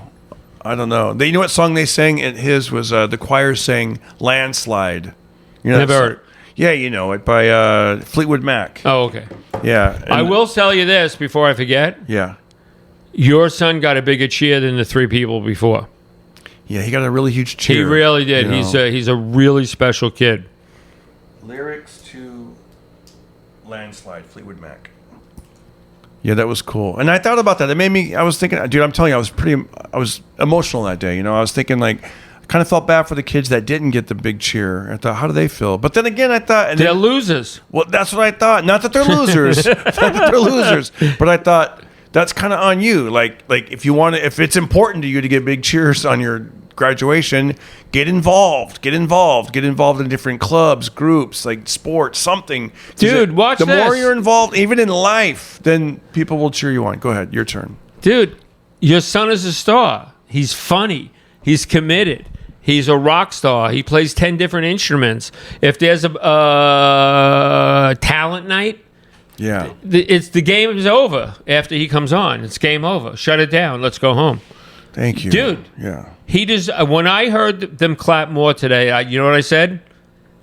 I don't know. You know what song they sang at his was the choir sang Landslide. You know that Never song? heard it. Yeah, you know it by Fleetwood Mac. Oh, okay. Yeah. I will tell you this before I forget. Yeah. Your son got a bigger cheer than the three people before. Yeah, he got a really huge cheer. He really did. you know. He's a really special kid. Lyrics to Landslide, Fleetwood Mac. Yeah, that was cool. And I thought about that. It made me, I was thinking, dude, I'm telling you, I was emotional that day. I was thinking like, I kind of felt bad for the kids that didn't get the big cheer. I thought, how do they feel? But then again, I thought, They're losers. well, that's what I thought. Not that they're losers, but I thought that's kind of on you. Like if it's important to you to get big cheers on your graduation, get involved in different clubs, groups, like sports, something. Dude, watch the this. more you're involved, even in life, then people will cheer you on. Go ahead, your turn. Dude, your son is a star. He's funny. He's committed. He's a rock star. He plays 10 different instruments. If there's a talent night, Yeah. the game is over after he comes on. It's game over. Shut it down. Let's go home. Thank you. Dude. Yeah. He does. When I heard them clap more today, you know what I said?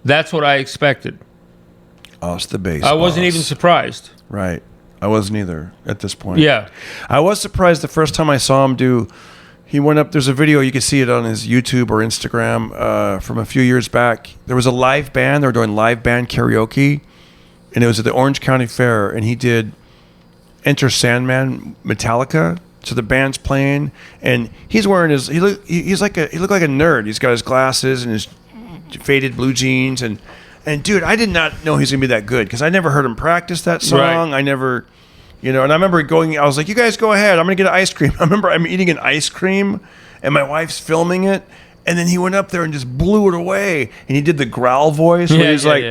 That's what I expected. Us the bass. I wasn't boss. even surprised. Right. I wasn't either at this point. Yeah. I was surprised the first time I saw him do. He went up. There's a video, you can see it on his YouTube or Instagram from a few years back. There was a live band. They were doing live band karaoke, and it was at the Orange County Fair. And he did Enter Sandman, Metallica. So the band's playing, and he's wearing his. He looked like a nerd. He's got his glasses and his faded blue jeans, and dude, I did not know he's gonna be that good because I never heard him practice that song. Right. I never. And I remember going, I was like, you guys go ahead. I'm going to get an ice cream. I remember I'm eating an ice cream and my wife's filming it. And then he went up there and just blew it away. And he did the growl voice where he's like,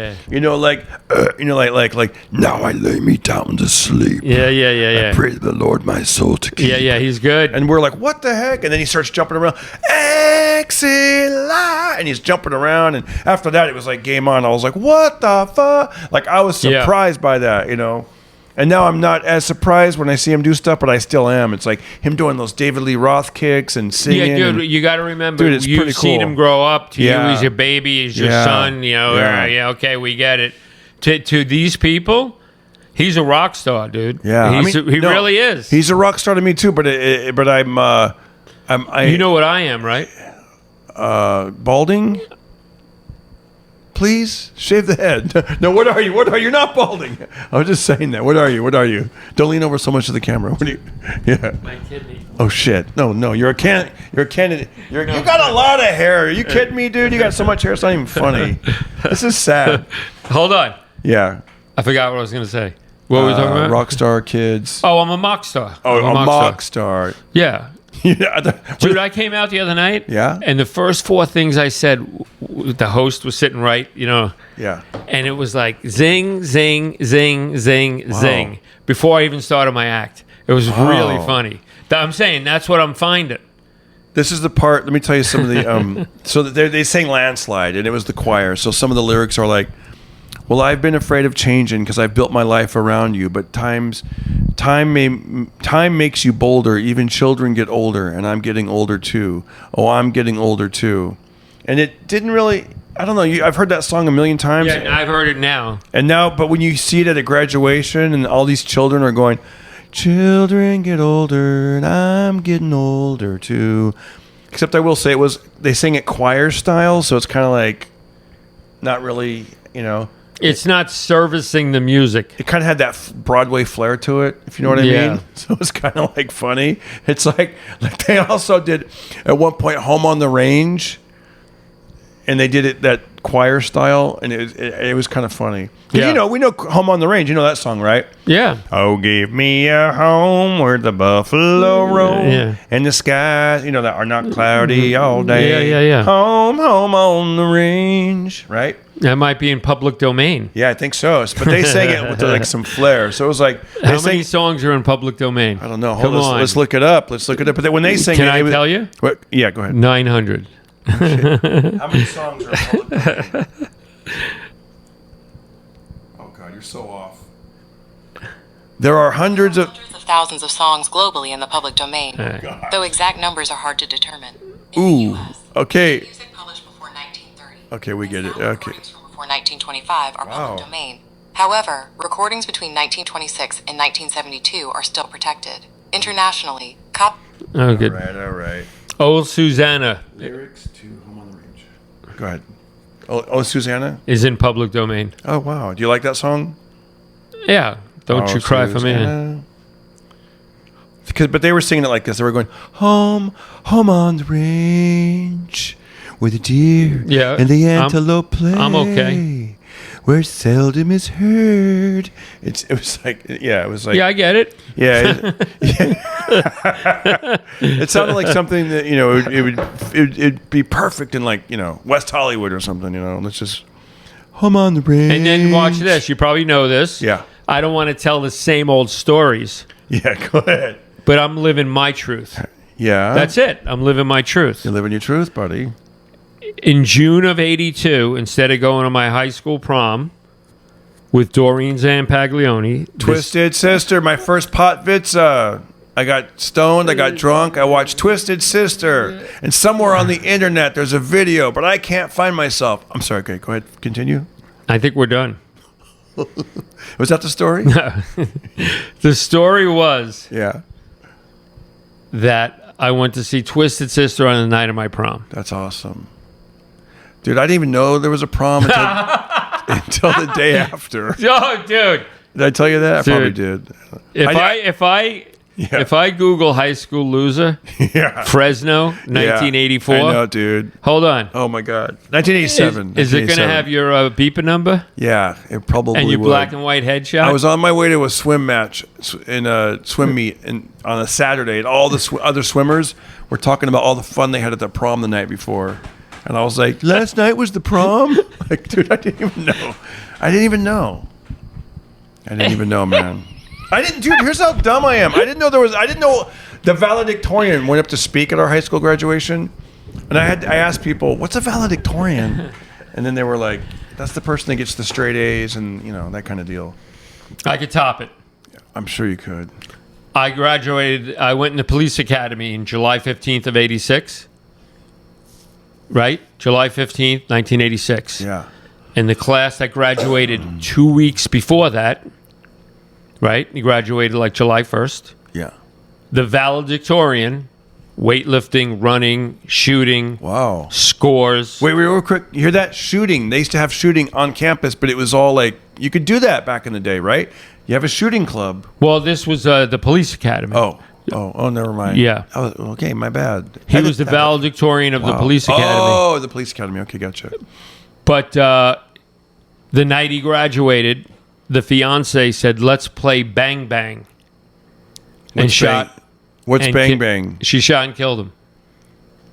like, now I lay me down to sleep. Yeah. I pray to the Lord my soul to keep. Yeah, he's good. And we're like, what the heck? And then he starts jumping around. Exila! And he's jumping around. And after that, it was like game on. I was like, what the fuck? Like, I was surprised by that, you know. And now I'm not as surprised when I see him do stuff, but I still am. It's like him doing those David Lee Roth kicks and singing. Yeah, dude, you got to remember, it's you've pretty seen cool. him grow up. To Yeah. you, he's your baby, he's your son. You know, okay, we get it. To these people, he's a rock star, dude. Yeah, he really is. He's a rock star to me too. But I'm you know what I am, right? Balding. Please shave the head. No, what are you? What are you? You're not balding. I was just saying that. What are you? What are you? Don't lean over so much to the camera. What are you? Yeah. My kidney. Oh shit. No. You're a candidate. You got a lot of hair. Are you kidding me, dude? You got so much hair. It's not even funny. This is sad. Hold on. Yeah. I forgot what I was going to say. What were we talking about? Rockstar kids. Oh, I'm a mock star. Oh, a mock star. Yeah. Dude, I came out the other night. Yeah. And the first 4 things I said, the host was sitting right, you know. Yeah. And it was like zing, zing, zing, zing, zing. Before I even started my act. It was really funny. I'm saying that's what I'm finding. This is the part. Let me tell you some of the. So they sang "Landslide" and it was the choir. So some of the lyrics are like, "Well, I've been afraid of changing because I've built my life around you, but time makes you bolder. Even children get older, and I'm getting older too. Oh, I'm getting older too." And it didn't really. I don't know. I've heard that song a million times. Yeah, I've heard it now. And now, but when you see it at a graduation, and all these children are going, "Children get older, and I'm getting older too." Except I will say they sing it choir style, so it's kind of like not really, you know. It's not servicing the music. It kind of had that Broadway flair to it, if you know what I mean. So it's kind of like funny. It's like they also did at one point "Home on the Range," and they did it that choir style, and it was kind of funny. Yeah. You know, we know "Home on the Range." You know that song, right? Yeah. Oh, give me a home where the buffalo roam and the skies, you know, that are not cloudy all day. Yeah. Home on the range, right? That might be in public domain. Yeah, I think so. But they sang it with like some flair. So it was like, how many songs are in public domain? I don't know. Let's look it up. But then when they sang Can I tell you? What? Yeah, go ahead. 900. How many songs are in public domain? Oh God, you're so off. There are hundreds of thousands of songs globally in the public domain, God. though exact numbers are hard to determine. Ooh. Okay. Music published before 1930. Okay, we get it. Some Okay. recordings from before 1925 are public domain. However, recordings between 1926 and 1972 are still protected. Internationally, Oh, good. All right. Old Susanna Lyrics to "Home on the Range." Go ahead. Oh, Susanna is in public domain. Oh, wow. Do you like that song? Yeah. Don't you cry for me. But they were singing it like this. They were going, home on the range, where the deer and the antelope play. I'm okay. Where seldom is heard. It was like. Yeah, I get it. Yeah. It sounded like something that, you know, it'd be perfect in, like, you know, West Hollywood or something, you know. Let's just home on the range. And then watch this. You probably know this. Yeah. I don't want to tell the same old stories. Yeah, go ahead. But I'm living my truth. Yeah. That's it. I'm living my truth. You're living your truth, buddy. In June of '82, instead of going to my high school prom with Doreen Zampaglione, Twisted Sister, my first pot vitza. I got stoned, I got drunk, I watched Twisted Sister. And somewhere on the internet there's a video, but I can't find myself. I'm sorry, okay, go ahead, continue. I think we're done. Was that the story? The story was that I went to see Twisted Sister on the night of my prom. That's awesome. Dude, I didn't even know there was a prom until the day after. Oh, dude. Did I tell you that? I Dude, probably did. If I Yeah. If I Google high school loser, Yeah. Fresno, 1984. Yeah, I know, dude. Hold on. Oh my God. 1987. Is it going to have your beeper number Yeah, it probably and your would. black and white headshot? I was on my way to a swim match in a swim meet on a Saturday, and all the other swimmers were talking about all the fun they had at the prom the night before. And I was like, last night was the prom? Like, dude, I didn't even know. I didn't even know, man. Dude, here's how dumb I am. I didn't know the valedictorian went up to speak at our high school graduation. And I asked people, what's a valedictorian? And then they were like, that's the person that gets the straight A's and, that kind of deal. I could top it. I'm sure you could. I graduated. I went in the police academy in July 15th of 86. Right? July 15th, 1986. Yeah. And the class that graduated 2 weeks before that, right? He graduated like July 1st. Yeah. The valedictorian, weightlifting, running, shooting, Wow. scores. Wait, real quick. You hear that? Shooting. They used to have shooting on campus, but it was all like, you could do that back in the day, right? You have a shooting club. Well, this was the police academy. Oh, never mind. Yeah. Oh, okay, my bad. He was the valedictorian of the police academy. Oh, the police academy. Okay, gotcha. But the night he graduated, the fiance said, let's play Bang Bang. What's Bang Bang? She shot and killed him.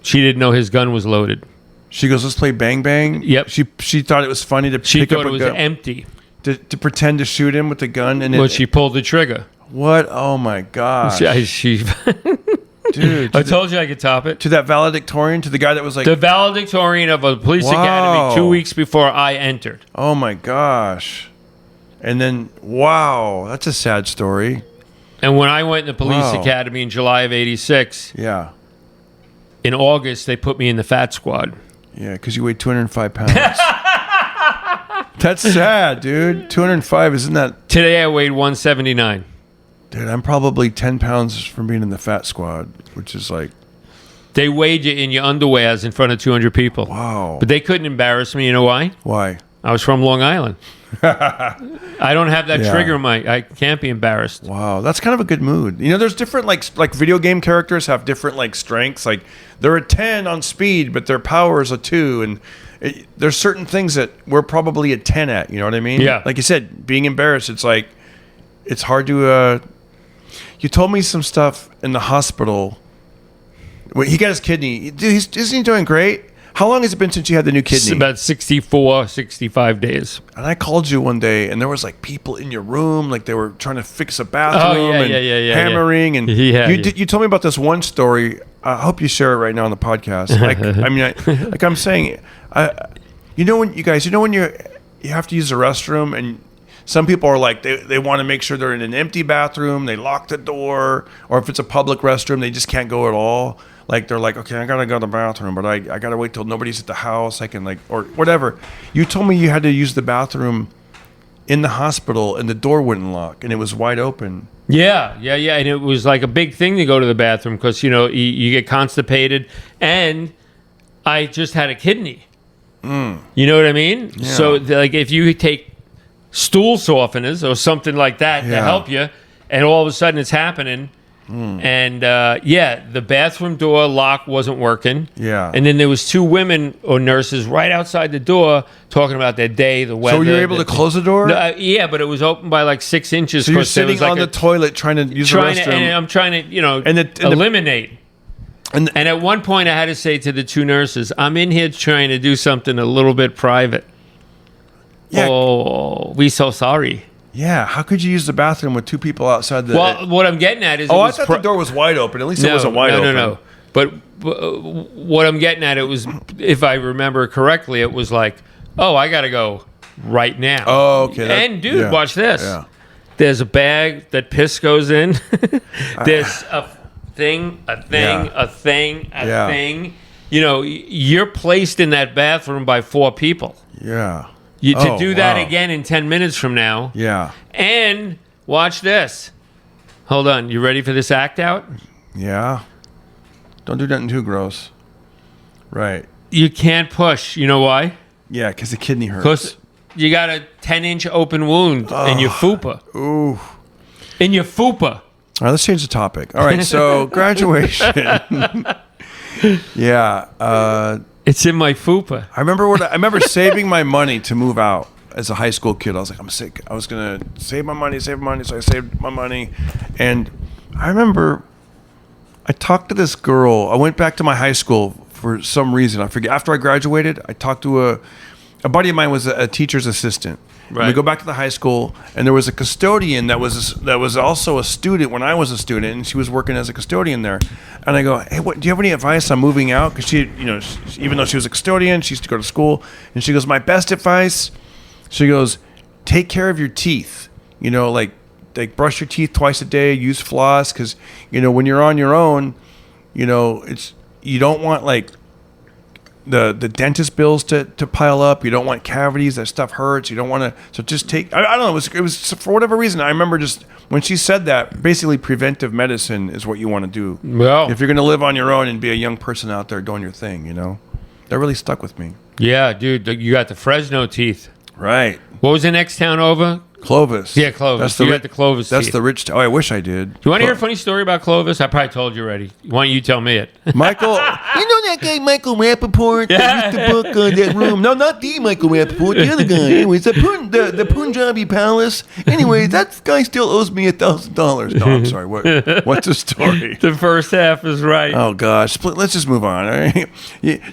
She didn't know his gun was loaded. She goes, let's play Bang Bang? Yep. She thought it was funny to She pick thought up it a was gun. empty. To pretend to shoot him with the gun. And But she pulled the trigger. What? Oh, my gosh. Dude. I told you I could top it. To that valedictorian? To the guy that was like... The valedictorian of a police academy 2 weeks before I entered. Oh, my gosh. And then, wow, that's a sad story. And when I went in the police academy in July of 86, Yeah. in August, they put me in the fat squad. Yeah, because you weigh 205 pounds. That's sad, dude. 205, isn't that... Today I weighed 179. Dude, I'm probably 10 pounds from being in the fat squad, which is like... They weighed you in your underwears in front of 200 people. Wow. But they couldn't embarrass me. You know why? Why? I was from Long Island. I don't have that Yeah. trigger. I can't be embarrassed. Wow, that's kind of a good mood. There's different like video game characters have different like strengths. Like they're a 10 on speed, but their power is a 2, and there's certain things that we're probably a 10 at. You know what I mean? Yeah. Like you said, being embarrassed, it's like it's hard to. You told me some stuff in the hospital. Wait, he got his kidney. Dude, isn't he doing great? How long has it been since you had the new It's kidney? about 64, 65 days. And I called you one day, and there was like people in your room, like they were trying to fix a bathroom hammering. And you told me about this one story. I hope you share it right now on the podcast. Like I'm saying, when you have to use the restroom, and some people are like they want to make sure they're in an empty bathroom. They lock the door, or if it's a public restroom, they just can't go at all. Like they're like, okay, I gotta go to the bathroom, but I gotta wait till nobody's at the house. I can or whatever. You told me you had to use the bathroom in the hospital, and the door wouldn't lock, and it was wide open. Yeah, and it was like a big thing to go to the bathroom because you get constipated, and I just had a kidney. You know what I mean? Yeah. So like if you take stool softeners or something like that to help you, and all of a sudden it's happening. And the bathroom door lock wasn't working. Yeah. And then there was 2 women or nurses right outside the door talking about their day, the weather. So you were able to close the door? No, but it was open by like 6 inches. So you're sitting on the toilet trying to use the restroom. And I'm trying to, eliminate. And at one point I had to say to the 2 nurses, I'm in here trying to do something a little bit private. Yeah. Oh, we so sorry. Yeah, how could you use the bathroom with 2 people outside the... Well, what I'm getting at is... I thought the door was wide open. At least it wasn't wide open. No. But what I'm getting at, it was, if I remember correctly, it was like, oh, I got to go right now. Oh, okay. And, dude, watch this. Yeah. There's a bag that piss goes in. There's a thing. You're placed in that bathroom by 4 people. Yeah. To do that again in 10 minutes from now. Yeah. And watch this. Hold on. You ready for this act out? Yeah. Don't do nothing too gross. Right. You can't push. You know why? Yeah, because the kidney hurts. Because you got a 10-inch open wound in your fupa. Ooh. In your fupa. All right, let's change the topic. All right, so graduation. Yeah. It's in my fupa. I remember saving my money to move out as a high school kid. I was like, I'm sick. I was going to save my money. So I saved my money. And I remember I talked to this girl. I went back to my high school for some reason. I forget. After I graduated, I talked to a buddy of mine was a teacher's assistant. Right. We go back to the high school, and there was a custodian that was also a student when I was a student, and she was working as a custodian there. And I go, hey, do you have any advice on moving out? Because she, even though she was a custodian, she used to go to school. And she goes, my best advice, she goes, take care of your teeth. Like brush your teeth twice a day, use floss, because when you're on your own, you don't want like the dentist bills to pile up. You don't want cavities. That stuff hurts. You don't want to. So just take. I don't know. It was for whatever reason. I remember just when she said that. Basically, preventive medicine is what you want to do. Well, if you're going to live on your own and be a young person out there doing your thing, that really stuck with me. Yeah, dude. You got the Fresno teeth. Right. What was the next town over? Clovis. Yeah, Clovis. You got the Clovis That's teeth. the rich. I wish I did. Do you want to hear a funny story about Clovis? I probably told you already. Why don't you tell me it? Michael, that guy Michael Rappaport that used to book that room? No, not the Michael Rappaport, the other guy. Anyways, the Punjabi Palace. Anyway, that guy still owes me $1,000. No, I'm sorry. What's the story? The first half is right. Oh gosh, let's just move on. All right?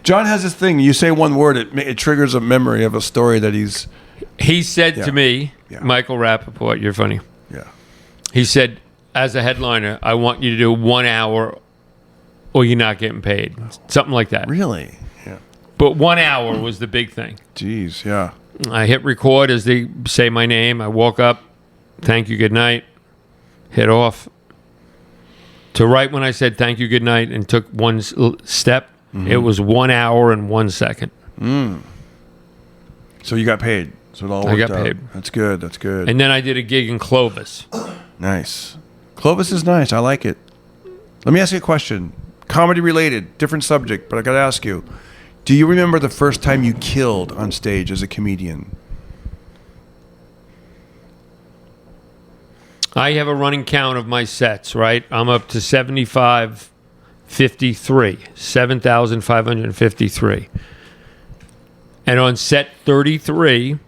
John has this thing. You say one word, it triggers a memory of a story that He said to me, Michael Rappaport, you're funny. Yeah. He said, as a headliner, I want you to do 1 hour or you're not getting paid. Something like that. Really? Yeah. But 1 hour was the big thing. Jeez, yeah. I hit record as they say my name. I woke up, thank you, good night, hit off. To right when I said thank you, good night, and took one step, it was 1 hour and 1 second. So you got paid. So it all worked out. I got paid. That's good. And then I did a gig in Clovis. Nice. Clovis is nice. I like it. Let me ask you a question. Comedy related, different subject, but I got to ask you. Do you remember the first time you killed on stage as a comedian? I have a running count of my sets, right? I'm up to 7,553. And on set 33,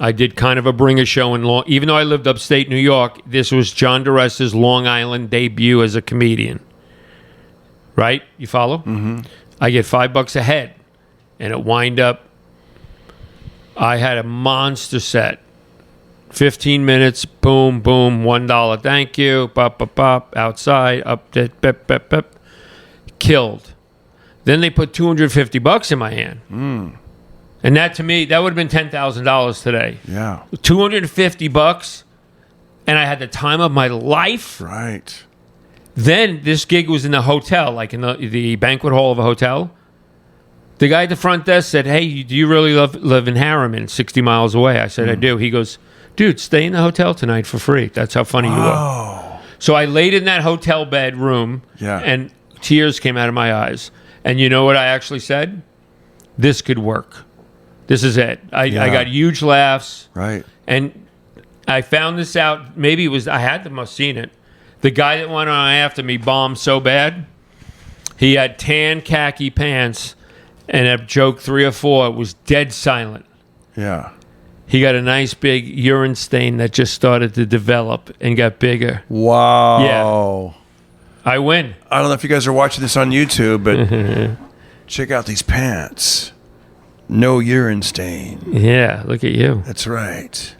I did kind of a bringer show in Long... Even though I lived upstate New York, this was John DiResta's Long Island debut as a comedian. Right? You follow? Mm-hmm. I get $5 a head. And it wind up... I had a monster set. 15 minutes, boom, boom, $1, thank you, pop, pop, pop, outside, up, bip, bip, bip, bip. Killed. Then they put $250 in my hand. And that, to me, that would have been $10,000 today. Yeah. $250, and I had the time of my life. Right. Then this gig was in the hotel, like in the banquet hall of a hotel. The guy at the front desk said, hey, do you really live in Harriman, 60 miles away? I said, I do. He goes, dude, stay in the hotel tonight for free. That's how funny you are. So I laid in that hotel bedroom, and tears came out of my eyes. And you know what I actually said? This could work. This is it. I got huge laughs. Right. And I found this out. Maybe it was, I had to have seen it. The guy that went on after me bombed so bad. He had tan khaki pants, and at joke 3 or 4, it was dead silent. Yeah. He got a nice big urine stain that just started to develop and got bigger. Wow. Yeah. I win. I don't know if you guys are watching this on YouTube, but check out these pants. No urine stain. Yeah, look at you. That's right.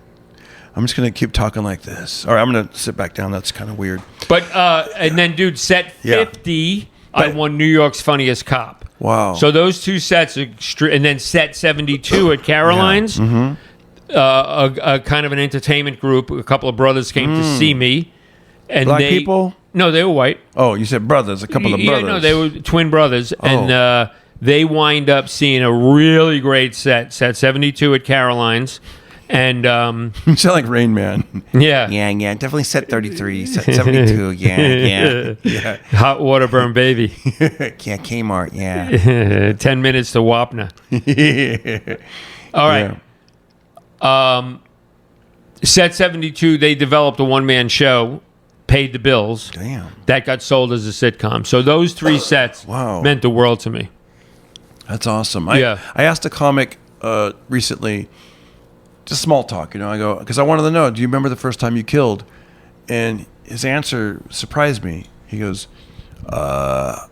I'm just going to keep talking like this. All right, I'm going to sit back down. That's kind of weird. But, and then, dude, set 50, I won New York's Funniest Cop. Wow. So those two sets, and then set 72 at Caroline's, a kind of an entertainment group, a couple of brothers came to see me. And Black people? No, they were white. Oh, you said brothers, a couple of brothers. Yeah, no, they were twin brothers. And they wind up seeing a really great set 72 at Caroline's. And you sound like Rain Man. Yeah. Yeah, definitely set 33, set 72. Yeah. Hot water burn baby. Yeah, Kmart, yeah. 10 minutes to Wapner. All right. Yeah. Set 72, they developed a one-man show, paid the bills. Damn. That got sold as a sitcom. So those 3 sets meant the world to me. That's awesome. Yeah. I asked a comic recently, just small talk, I go, because I wanted to know, do you remember the first time you killed? And his answer surprised me. He goes, I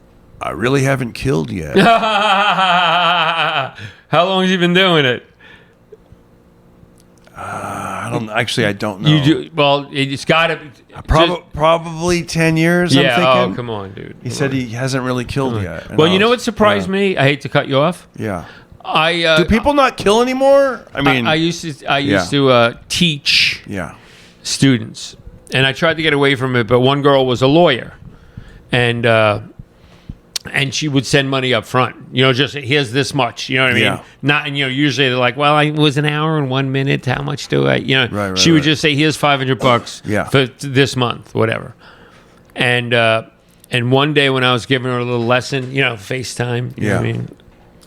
really haven't killed yet. How long have you been doing it? I don't know. You do, well, it's got to be. Probably 10 years, Yeah, I'm thinking. oh, come on, dude. He said he hasn't really killed yet. Well, you know what surprised me? I hate to cut you off. Yeah. Do people not kill anymore? I mean, I used to teach students, and I tried to get away from it, but one girl was a lawyer, and she would send money up front. Just here's this much. You know what I mean? Yeah. Not, and usually they're like, well, it was an hour and 1 minute. How much do I? Right, she would just say, here's $500 for this month, whatever. And one day when I was giving her a little lesson, FaceTime. You know what I mean?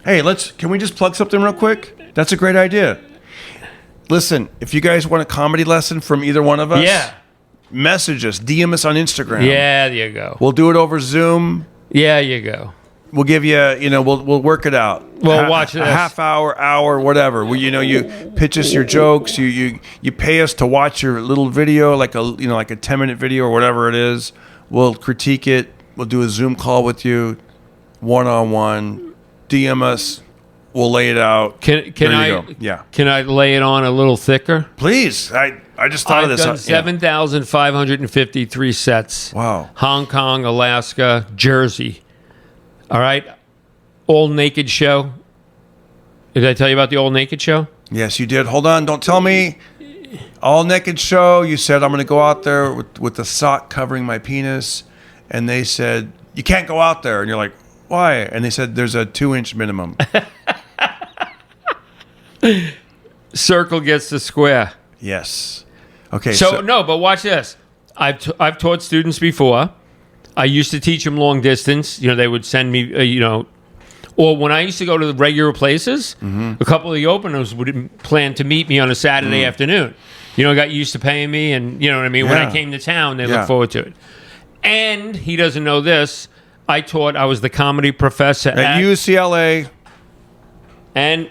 Hey, can we just plug something real quick? That's a great idea. Listen, if you guys want a comedy lesson from either one of us, message us, DM us on Instagram. Yeah, there you go. We'll do it over Zoom. Yeah, you go. We'll give you, we'll work it out. Well, watch this. A half hour, whatever. You pitch us your jokes. You pay us to watch your little video, like a 10-minute video or whatever it is. We'll critique it. We'll do a Zoom call with you, 1-on-1. DM us. We'll lay it out. Can I lay it on a little thicker? Please. I just thought of this. I've done 7,553 sets. Wow. Hong Kong, Alaska, Jersey. All right. All Naked Show. Did I tell you about the All Naked Show? Yes, you did. Hold on. Don't tell me. All Naked Show. You said, I'm going to go out there with the sock covering my penis. And they said, you can't go out there. And you're like, why? And they said, there's a 2-inch minimum. Circle gets the square. Yes. Okay. So no, but watch this. I've taught students before. I used to teach them long distance. They would send me, or when I used to go to the regular places, a couple of the openers would plan to meet me on a Saturday afternoon. Got used to paying me, and you know what I mean. When I came to town, they looked forward to it. And he doesn't know this. I was the comedy professor at UCLA and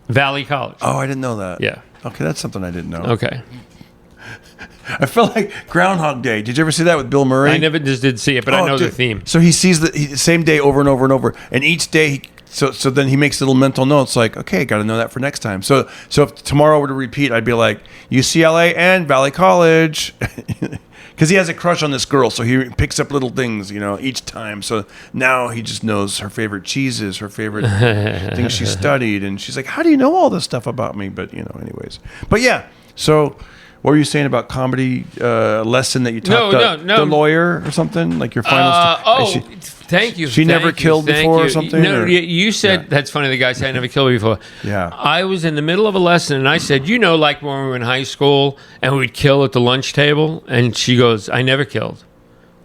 Valley College. Oh, I didn't know that. Yeah. Okay, that's something I didn't know. Okay. I felt like Groundhog Day. Did you ever see that with Bill Murray? I never just did see it, but I know the theme. So he sees the same day over and over and over, and each day so then he makes little mental notes like, okay, got to know that for next time. So if tomorrow were to repeat, I'd be like UCLA and Valley College. Because he has a crush on this girl, so he picks up little things, each time. So now he just knows her favorite cheeses, her favorite things she studied, and she's like, "How do you know all this stuff about me?" But anyways. But yeah. So, what were you saying about comedy lesson that you taught the lawyer or something, like your final? Thank you. She never killed before or something? No, you said, that's funny, the guy said I never killed before. Yeah. I was in the middle of a lesson, and I said, like when we were in high school, and we'd kill at the lunch table? And she goes, I never killed.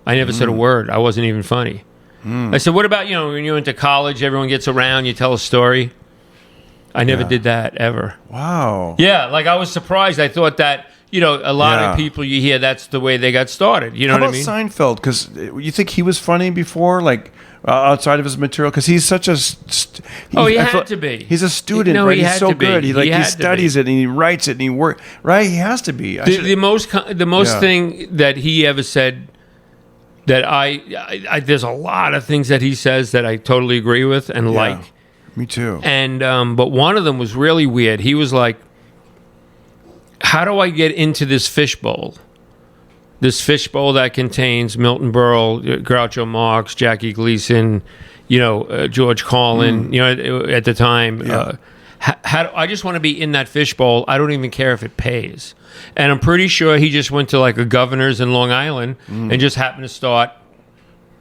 I never said a word. I wasn't even funny. I said, what about, when you went to college, everyone gets around, you tell a story? I never did that, ever. Wow. Yeah, like I was surprised. I thought that... a lot of people you hear, that's the way they got started. You know what I mean? How about Seinfeld? Because you think he was funny before, like outside of his material? Because he's such a... he had to be. He's a student, right? He's so good. He studies it and he writes it and he works. Right? He has to be. The most thing that he ever said that I there's a lot of things that he says that I totally agree with and like. Me too. And but one of them was really weird. He was like, how do I get into this fishbowl? This fishbowl that contains Milton Berle, Groucho Marx, Jackie Gleason, George Carlin, at the time. Yeah. I just want to be in that fishbowl. I don't even care if it pays. And I'm pretty sure he just went to like a Governor's in Long Island and just happened to start,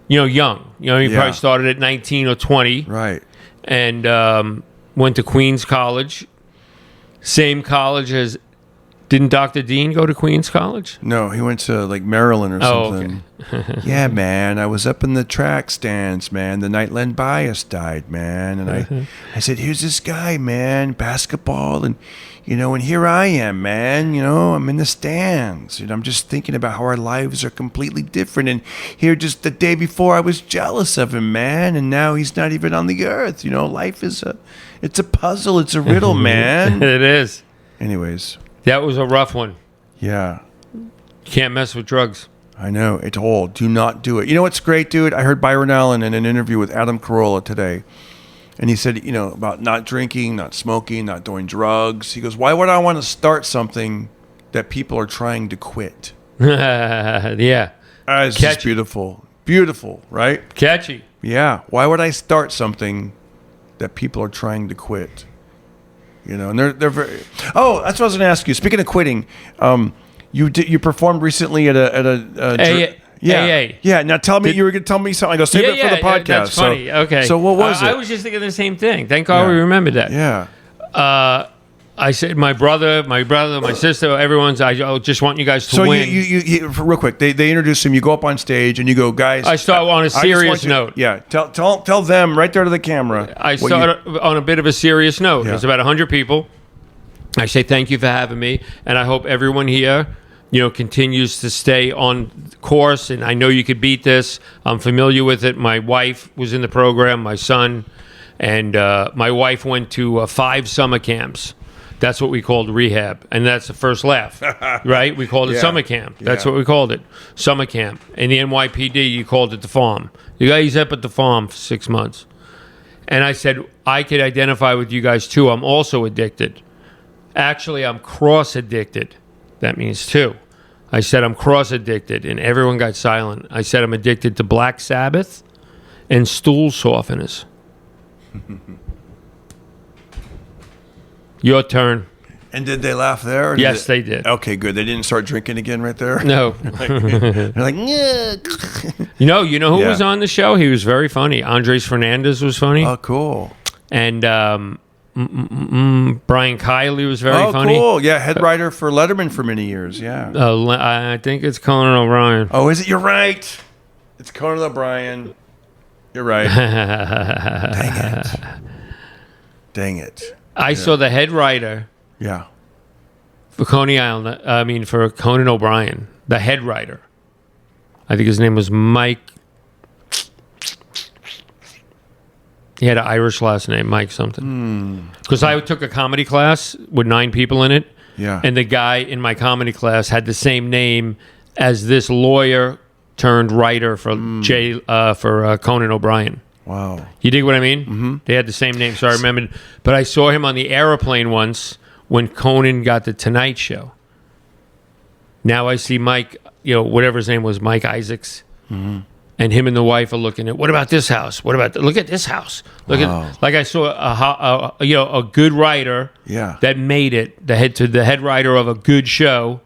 young. He probably started at 19 or 20. Right. And went to Queens College. Same college as Didn't Dr. Dean go to Queens College? No, he went to like Maryland or something. Okay. Yeah, man. I was up in the track stands, man, the night Len Bias died, man. And I said, here's this guy, man, basketball. And, and here I am, man. I'm in the stands. I'm just thinking about how our lives are completely different. And here just the day before I was jealous of him, man. And now he's not even on the earth. Life it's a puzzle. It's a riddle, man. It is. Anyways. That was a rough one. Yeah. You can't mess with drugs. I know. It's all. Do not do it. You know what's great, dude? I heard Byron Allen in an interview with Adam Carolla today. And he said, about not drinking, not smoking, not doing drugs. He goes, why would I want to start something that people are trying to quit? Yeah. It's just beautiful. Beautiful, right? Catchy. Yeah. Why would I start something that people are trying to quit? And they're very. Oh, that's what I was going to ask you. Speaking of quitting, you performed recently at a AA. Yeah. Now tell me, you were going to tell me something. I go save it for the podcast. That's funny. Okay. So what was it? I was just thinking the same thing. Thank God we remembered that. Yeah. I said my brother, my sister, everyone's. I just want you guys to win. So you real quick. They introduce him. You go up on stage and you go, guys. I start on a serious note. Yeah. Tell them right there to the camera. I start on a bit of a serious note. Yeah. There's about 100 people. I say thank you for having me, and I hope everyone here, continues to stay on course. And I know you could beat this. I'm familiar with it. My wife was in the program. My son, and my wife went to 5 summer camps. That's what we called rehab, and that's the first laugh, right? We called it summer camp. That's what we called it, summer camp. In the NYPD, you called it the farm. You guys up at the farm for 6 months. And I said, I could identify with you guys too. I'm also addicted. Actually, I'm cross-addicted. That means two. I said, I'm cross-addicted, and everyone got silent. I said, I'm addicted to Black Sabbath and stool softeners. Your turn. And did they laugh there? Or Yes, they did. Okay, good. They didn't start drinking again right there? No. They're like, yeah. You know who was on the show? He was very funny. Andres Fernandez was funny. Oh, cool. And Brian Kiley was very funny. Oh, cool. Yeah, head writer for Letterman for many years. Yeah. I think it's Conan O'Brien. Oh, is it? You're right. It's Conan O'Brien. You're right. Dang it. I saw the head writer. Yeah. For Coney Island, for Conan O'Brien, the head writer. I think his name was Mike. He had an Irish last name, Mike something. Because I took a comedy class with 9 people in it. Yeah. And the guy in my comedy class had the same name as this lawyer turned writer for Conan O'Brien. Wow. You dig what I mean? Mm-hmm. They had the same name, so I remembered. But I saw him on the airplane once when Conan got the Tonight Show. Now I see Mike, whatever his name was, Mike Isaacs. Mm-hmm. And him and the wife are looking at, what about this house? What about look at this house? Look at, like I saw a good writer that made it, the head writer of a good show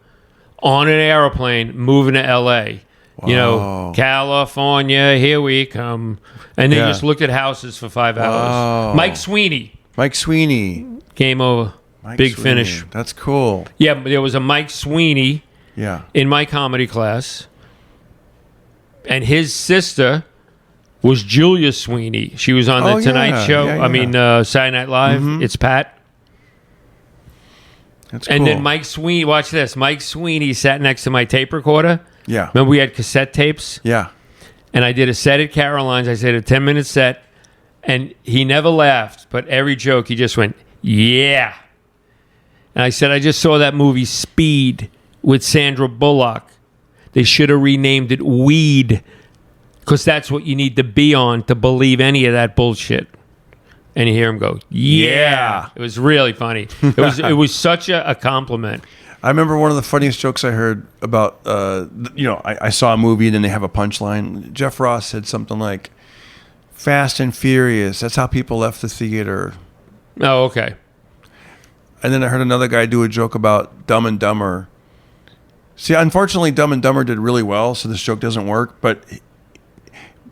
on an airplane moving to L.A. Wow. California, here we come. And they just looked at houses for 5 hours. Wow. Mike Sweeney. Game over. Big finish. That's cool. Yeah, but there was a Mike Sweeney in my comedy class. And his sister was Julia Sweeney. She was on the Tonight Show. Saturday Night Live. Mm-hmm. It's Pat. That's cool. And then Mike Sweeney, watch this. Mike Sweeney sat next to my tape recorder. Yeah. Remember we had cassette tapes? Yeah. And I did a set at Caroline's. I did a 10-minute set. And he never laughed. But every joke, he just went, yeah. And I said, I just saw that movie Speed with Sandra Bullock. They should have renamed it Weed. Because that's what you need to be on to believe any of that bullshit. And you hear him go, yeah. It was really funny. It was such a compliment. I remember one of the funniest jokes I heard about, I saw a movie and then they have a punchline. Jeff Ross said something like, Fast and Furious, that's how people left the theater. Oh, okay. And then I heard another guy do a joke about Dumb and Dumber. See, unfortunately, Dumb and Dumber did really well, so this joke doesn't work. But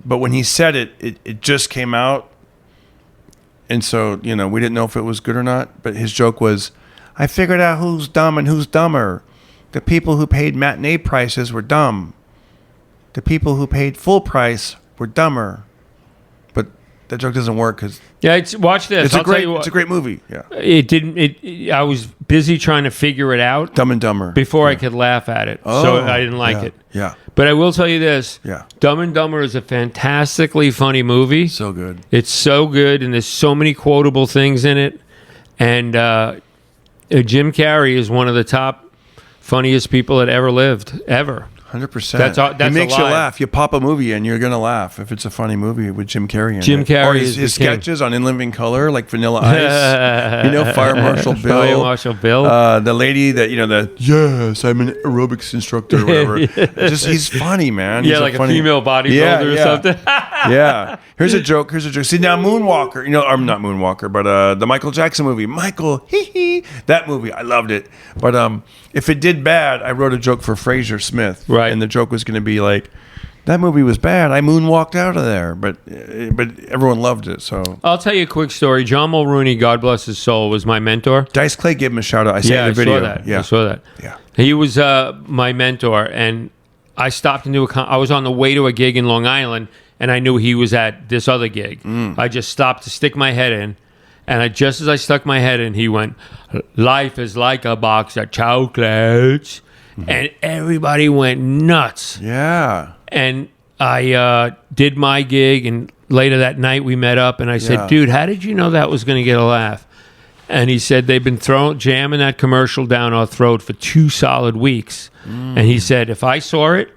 when he said it just came out. And so, we didn't know if it was good or not. But his joke was, I figured out who's dumb and who's dumber. The people who paid matinee prices were dumb. The people who paid full price were dumber. But that joke doesn't work because watch this. It's a great movie. Yeah. It didn't. I was busy trying to figure it out. Dumb and Dumber. Before I could laugh at it, so I didn't like it. Yeah. But I will tell you this. Yeah. Dumb and Dumber is a fantastically funny movie. So good. It's so good, and there's so many quotable things in it. And Jim Carrey is one of the top funniest people that ever lived, ever. 100%. That's it makes you laugh. You pop a movie and you're going to laugh if it's a funny movie with Jim Carrey in Jim it. Carrey or is his the king. sketches on In Living Color, like Vanilla Ice. Fire Marshal Bill. Fire Marshal Bill. The lady that, yes, I'm an aerobics instructor or whatever. He's funny, man. Yeah, like a female bodybuilder or something. Yeah. Here's a joke. See, now Moonwalker, I'm not Moonwalker, but the Michael Jackson movie, that movie, I loved it. But if it did bad, I wrote a joke for Fraser Smith. Right. And the joke was going to be like, that movie was bad. I moonwalked out of there, but everyone loved it. So I'll tell you a quick story. John Mulrooney, God bless his soul, was my mentor. Dice Clay gave him a shout out. I saw the video. I saw that. Yeah. He was my mentor, and I stopped into I was on the way to a gig in Long Island, and I knew he was at this other gig. I just stopped to stick my head in, and just as I stuck my head in, he went, "Life is like a box of chocolates." And everybody went nuts. Yeah. And I did my gig, and later that night we met up, and I said, "Dude, how did you know that was going to get a laugh?" And he said, "They've been jamming that commercial down our throat for 2 solid weeks." And he said, "If I saw it,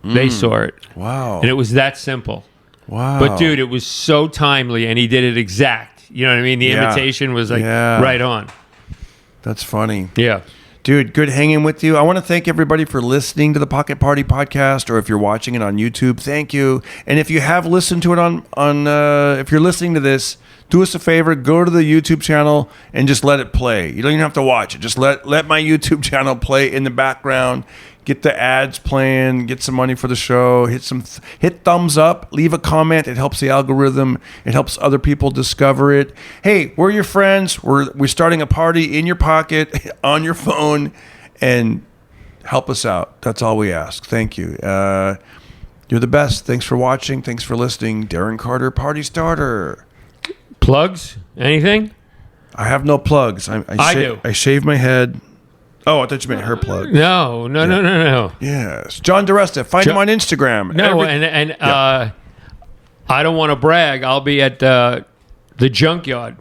they saw it." Wow. And it was that simple. Wow. But dude, it was so timely, and he did it exact. You know what I mean? The imitation was like right on. That's funny. Yeah. Dude, good hanging with you. I want to thank everybody for listening to the Pocket Party podcast, or if you're watching it on YouTube, thank you. And if you have listened to it on if you're listening to this, do us a favor, go to the YouTube channel and just let it play. You don't even have to watch it. Just let my YouTube channel play in the background. Get the ads playing, get some money for the show, hit thumbs up, leave a comment. It helps the algorithm. It helps other people discover it. Hey, we're your friends. We're starting a party in your pocket, on your phone, and help us out. That's all we ask. Thank you. You're the best. Thanks for watching. Thanks for listening. Darren Carter, Party Starter. Plugs? Anything? I have no plugs. I do. I shave my head. Oh, I thought you meant her plug. No. Yes. John DiResta. Find him on Instagram. No, I don't want to brag. I'll be at the Junkyard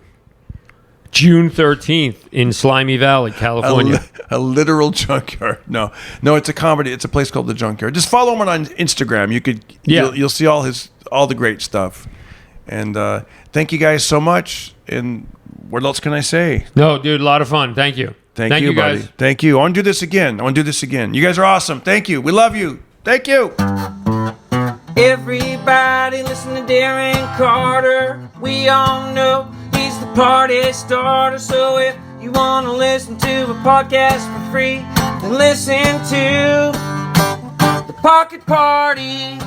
June 13th in Slimy Valley, California. A literal junkyard. No, it's a comedy. It's a place called the Junkyard. Just follow him on Instagram. You'll see all the great stuff. And thank you guys so much. And what else can I say? No, dude, a lot of fun. Thank you. Thank you, buddy. Guys. Thank you. I want to do this again. You guys are awesome. Thank you. We love you. Thank you. Everybody listen to Darren Carter. We all know he's the party starter. So if you want to listen to a podcast for free, then listen to the Pocket Party.